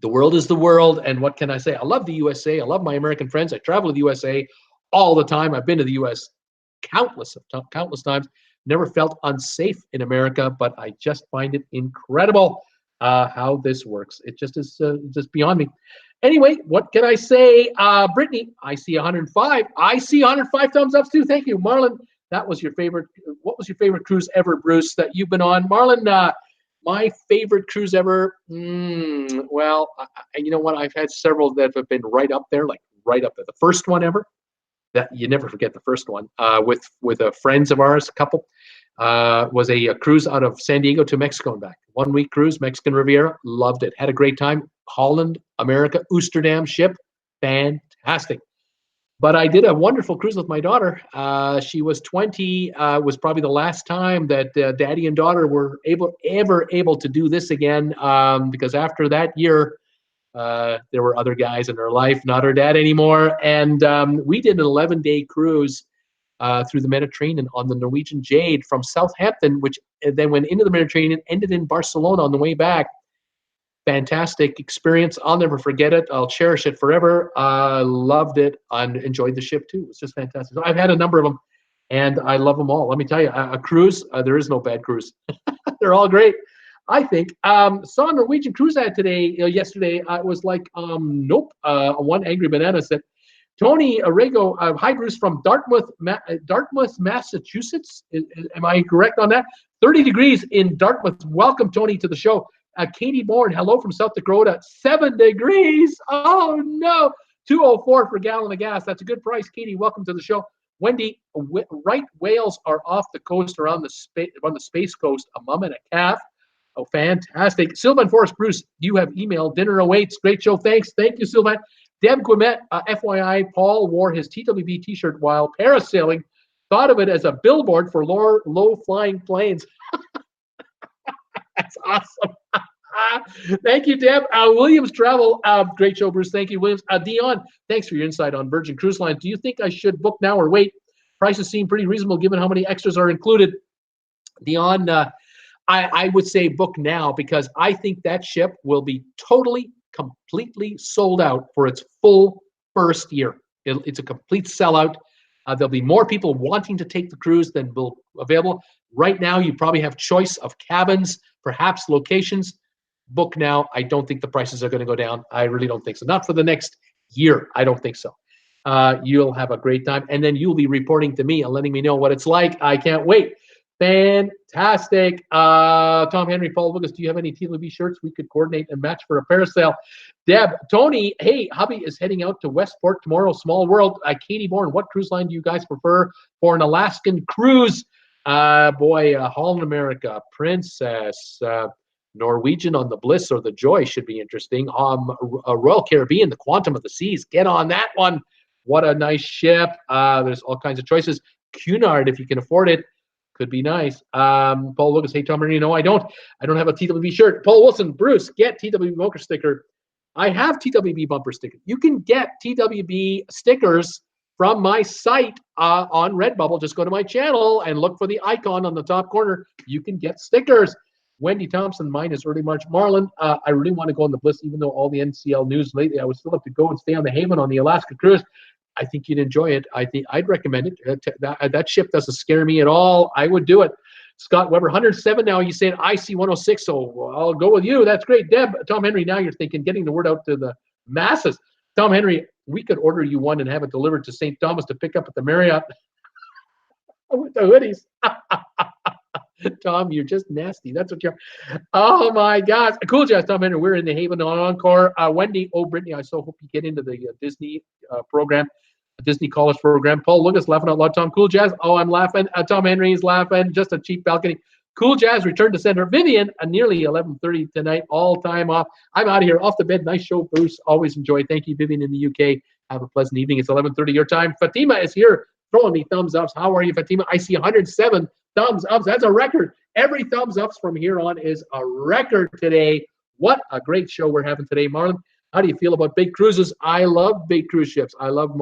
the world is the world, and what can I say? I love the USA. I love my American friends. I travel to the USA all the time. I've been to the US countless times. Never felt unsafe in America, but I just find it incredible how this works. It just is just beyond me. Anyway, what can I say? Brittany, I see 105. I see 105 thumbs up too. Thank you, Marlon. That was your favorite. What was your favorite cruise ever, Bruce, that you've been on? Marlon, my favorite cruise ever. Well, you know what? I've had several that have been right up there, like right up there. The first one ever. That you never forget the first one with friends of ours, a couple, was a cruise out of San Diego to Mexico and back. 1 week cruise, Mexican Riviera, loved it, had a great time. Holland, America, Oosterdam ship, fantastic. But I did a wonderful cruise with my daughter. She was 20. Was probably the last time that daddy and daughter were able to do this again, because after that year, there were other guys in her life, not her dad anymore. And we did an 11-day cruise through the Mediterranean on the Norwegian Jade from Southampton, which then went into the Mediterranean, ended in Barcelona on the way back. Fantastic experience. I'll never forget it. I'll cherish it forever. I loved it and enjoyed the ship too. It was just fantastic. So I've had a number of them and I love them all. Let me tell you, a cruise, there is no bad cruise. They're all great. I think. Saw a Norwegian cruise ad yesterday. It was like, nope. One Angry Banana said, Tony Arrego, hi Bruce from Dartmouth, Massachusetts. Am I correct on that? 30 degrees in Dartmouth. Welcome, Tony, to the show. Katie Bourne, hello from South Dakota. 7 degrees. Oh no. 204 for a gallon of gas. That's a good price. Katie, welcome to the show. Wendy, right whales are off the coast or on the space coast. A mum and a calf. Oh, fantastic. Sylvan Forrest, Bruce, you have emailed. Dinner awaits. Great show. Thanks. Thank you, Sylvan. Deb Guimet, FYI, Paul wore his TWB T-shirt while parasailing. Thought of it as a billboard for low-flying planes. That's awesome. Thank you, Deb. Williams Travel, great show, Bruce. Thank you, Williams. Dion, thanks for your insight on Virgin Cruise Lines. Do you think I should book now or wait? Prices seem pretty reasonable given how many extras are included. Dion, I would say book now because I think that ship will be totally, completely sold out for its full first year. It's a complete sellout. There'll be more people wanting to take the cruise than will available. Right now, you probably have choice of cabins, perhaps locations. Book now. I don't think the prices are going to go down. I really don't think so. Not for the next year. I don't think so. You'll have a great time. And then you'll be reporting to me and letting me know what it's like. I can't wait. Fantastic. Tom Henry, Paul Lucas, do you have any TWB shirts we could coordinate and match for a parasail? Deb, Tony, hey, hubby is heading out to Westport tomorrow. Small world. Katie Bourne, what cruise line do you guys prefer for an Alaskan cruise? Holland America, Princess, Norwegian on the Bliss or the Joy should be interesting. Royal Caribbean, the Quantum of the Seas. Get on that one. What a nice ship. There's all kinds of choices. Cunard, if you can afford it. Could be nice. Paul Lucas, hey, Tom Marie, no, I don't have a TWB shirt. Paul Wilson, Bruce, get TWB bumper sticker. I have TWB bumper sticker. You can get TWB stickers from my site on RedBubble. Just go to my channel and look for the icon on the top corner. You can get stickers. Wendy Thompson, mine is early March. Marlon, I really want to go on the Bliss, even though all the NCL news lately, I would still have to go and stay on the Haven on the Alaska cruise. I think you'd enjoy it. I think I'd recommend it. That ship doesn't scare me at all. I would do it. Scott Weber, 107 now. You saying IC 106, so I'll go with you. That's great. Deb, Tom Henry, now you're thinking getting the word out to the masses. Tom Henry, we could order you one and have it delivered to St. Thomas to pick up at the Marriott with the hoodies. Tom, you're just nasty. That's what you're. Oh my gosh. Cool, Jazz, Tom Henry. We're in the Haven on Encore. Wendy, Brittany, I so hope you get into the Disney program, Disney College program. Paul Lucas laughing out loud. Tom, Cool Jazz. Oh, I'm laughing. Tom Henry's laughing. Just a cheap balcony. Cool Jazz, return to center. Vivian, nearly 11:30 tonight, all time off. I'm out of here, off the bed. Nice show, Bruce. Always enjoy. Thank you, Vivian in the UK. Have a pleasant evening. It's 11:30 your time. Fatima is here, throwing me thumbs ups. How are you, Fatima? I see 107 thumbs ups. That's a record. Every thumbs ups from here on is a record today. What a great show we're having today, Marlon. How do you feel about big cruises? I love big cruise ships. I love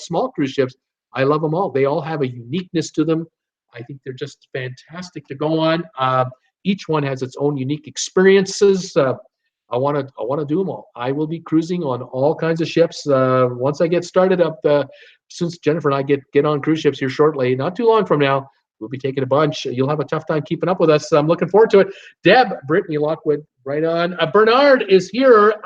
small cruise ships. I love them all. They all have a uniqueness to them. I think they're just fantastic to go on. Each one has its own unique experiences. I want to do them all. I will be cruising on all kinds of ships once I get started up. Since Jennifer and I get on cruise ships here shortly, not too long from now, we'll be taking a bunch. You'll have a tough time keeping up with us. I'm looking forward to it. Deb, Brittany Lockwood, right on. Bernard is here.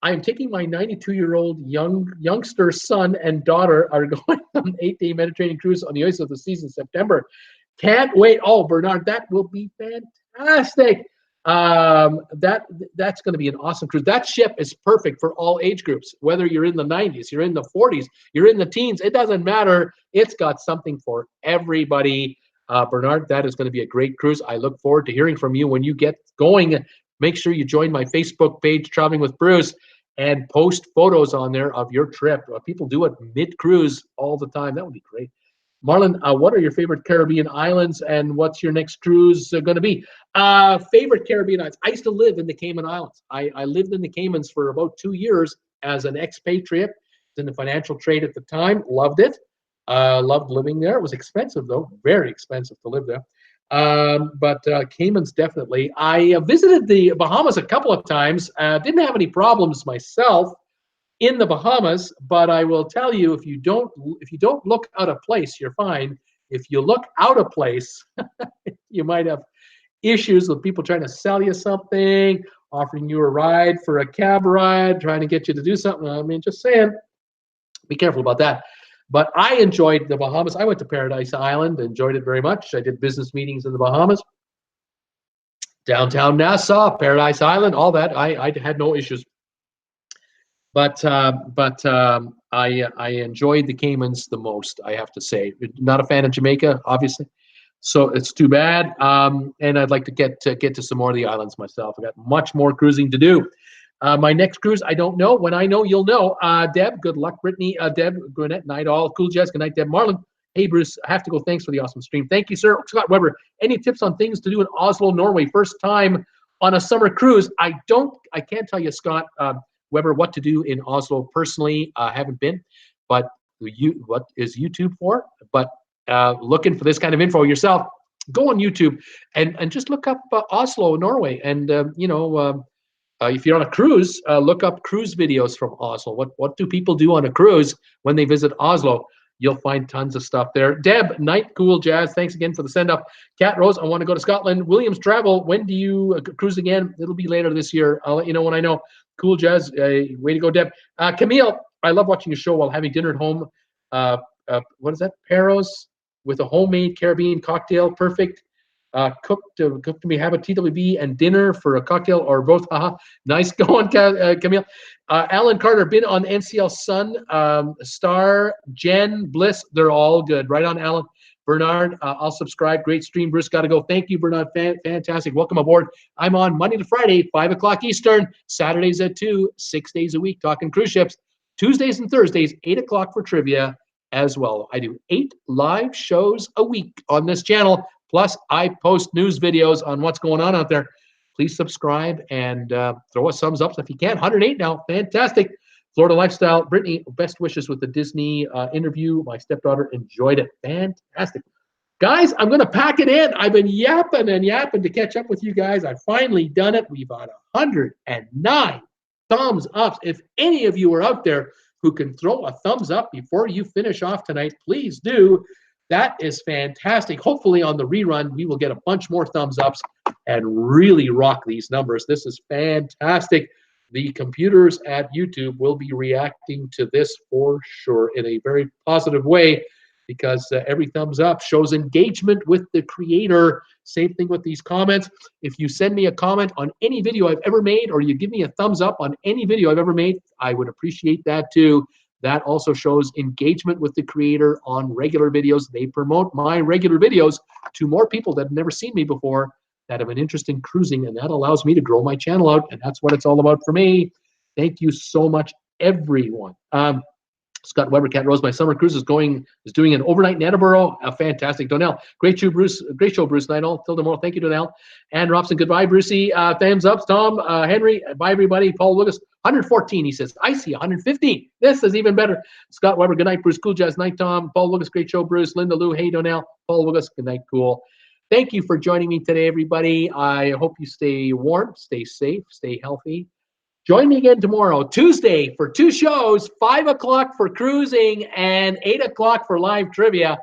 I am taking my 92-year-old youngster son and daughter are going on an 8-day Mediterranean cruise on the ice of the season in September. Can't wait. Oh, Bernard, that will be fantastic. That's going to be an awesome cruise. That ship is perfect for all age groups, whether you're in the 90s, you're in the 40s, you're in the teens. It doesn't matter. It's got something for everybody. Bernard, that is going to be a great cruise. I look forward to hearing from you when you get going. Make sure you join my Facebook page, Traveling with Bruce, and post photos on there of your trip. People do it mid-cruise all the time. That would be great. Marlon, what are your favorite Caribbean islands, and what's your next cruise going to be? Favorite Caribbean islands? I used to live in the Cayman Islands. I lived in the Caymans for about 2 years as an expatriate. Was in the financial trade at the time. Loved it. Loved living there. It was expensive, though. Very expensive to live there. But Caymans, definitely. I visited the Bahamas a couple of times. Didn't have any problems myself in the Bahamas, but I will tell you, if you don't look out of place, you're fine. If you look out of place, you might have issues with people trying to sell you something, offering you a ride for a cab ride, trying to get you to do something. I mean, just saying, be careful about that. But I enjoyed the Bahamas. I went to Paradise Island, enjoyed it very much. I did business meetings in the Bahamas. Downtown Nassau, Paradise Island, all that. I had no issues. But I enjoyed the Caymans the most, I have to say. Not a fan of Jamaica, obviously. So it's too bad. And I'd like to get to some more of the islands myself. I got much more cruising to do. My next cruise, I don't know. When I know, you'll know. Deb, good luck. Brittany, Deb, good night all. Cool Jazz, good night, Deb. Marlon, hey, Bruce, I have to go. Thanks for the awesome stream. Thank you, sir. Scott Weber, any tips on things to do in Oslo, Norway? First time on a summer cruise. I can't tell you, Scott Weber, what to do in Oslo personally. I haven't been, but what is YouTube for? But looking for this kind of info yourself, go on YouTube and just look up Oslo, Norway. And, if you're on a cruise, look up cruise videos from Oslo. What do people do on a cruise when they visit Oslo? You'll find tons of stuff there. Deb, night, Cool Jazz. Thanks again for the send-up. Cat Rose, I want to go to Scotland. Williams Travel, when do you cruise again? It'll be later this year. I'll let you know when I know. Cool Jazz, way to go, Deb. Camille, I love watching your show while having dinner at home. What is that? Peros with a homemade Caribbean cocktail. Perfect. Cooked to me, have a TWB and dinner for a cocktail or both. Nice going, Camille. Alan Carter, been on NCL Sun, Star, Jen, Bliss. They're all good. Right on, Alan. Bernard, I'll subscribe. Great stream. Bruce, got to go. Thank you, Bernard. Fantastic. Welcome aboard. I'm on Monday to Friday, 5 o'clock Eastern. Saturdays at 2, 6 days a week, talking cruise ships. Tuesdays and Thursdays, 8 o'clock for trivia as well. I do 8 live shows a week on this channel. Plus, I post news videos on what's going on out there. Please subscribe and throw us thumbs up if you can. 108 now. Fantastic. Florida Lifestyle. Brittany, best wishes with the Disney interview. My stepdaughter enjoyed it. Fantastic. Guys, I'm going to pack it in. I've been yapping and yapping to catch up with you guys. I've finally done it. We've got 109 thumbs ups. If any of you are out there who can throw a thumbs up before you finish off tonight, please do. That is fantastic. Hopefully on the rerun, we will get a bunch more thumbs ups and really rock these numbers. This is fantastic. The computers at YouTube will be reacting to this for sure in a very positive way. because every thumbs up shows engagement with the creator. Same thing with these comments. If you send me a comment on any video I've ever made, or you give me a thumbs up on any video I've ever made, I would appreciate that too. That also shows engagement with the creator on regular videos. They promote my regular videos to more people that have never seen me before, that have an interest in cruising, and that allows me to grow my channel out, and that's what it's all about for me. Thank you so much, everyone. Scott Weber, Cat Rose, my summer cruise is doing an overnight in Edinburgh. Fantastic. Donnell, great show, Bruce. Great show, Bruce Nightle. Till tomorrow. Thank you, Donnell. And Robson, goodbye, Brucey. Thumbs up, Tom, Henry. Bye, everybody. Paul Lucas, 114. He says, I see 115. This is even better. Scott Weber, good night, Bruce. Cool Jazz, night, Tom. Paul Lucas, great show, Bruce. Linda Lou, hey, Donnell. Paul Lucas, good night, cool. Thank you for joining me today, everybody. I hope you stay warm, stay safe, stay healthy. Join me again tomorrow, Tuesday, for 2 shows, 5 o'clock for cruising and 8 o'clock for live trivia.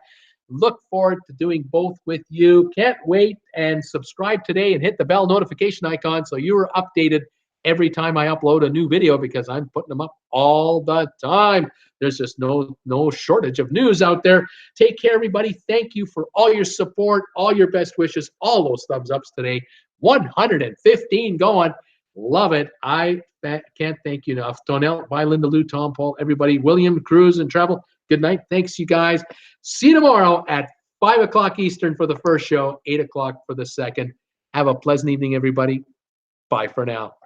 Look forward to doing both with you. Can't wait, and subscribe today and hit the bell notification icon so you are updated every time I upload a new video, because I'm putting them up all the time. There's just no shortage of news out there. Take care, everybody. Thank you for all your support, all your best wishes, all those thumbs ups today. 115 going. Love it. I can't thank you enough. Donnell, bye, Linda Lou, Tom, Paul, everybody. William, Cruise, and Travel. Good night. Thanks, you guys. See you tomorrow at 5 o'clock Eastern for the first show, 8 o'clock for the second. Have a pleasant evening, everybody. Bye for now.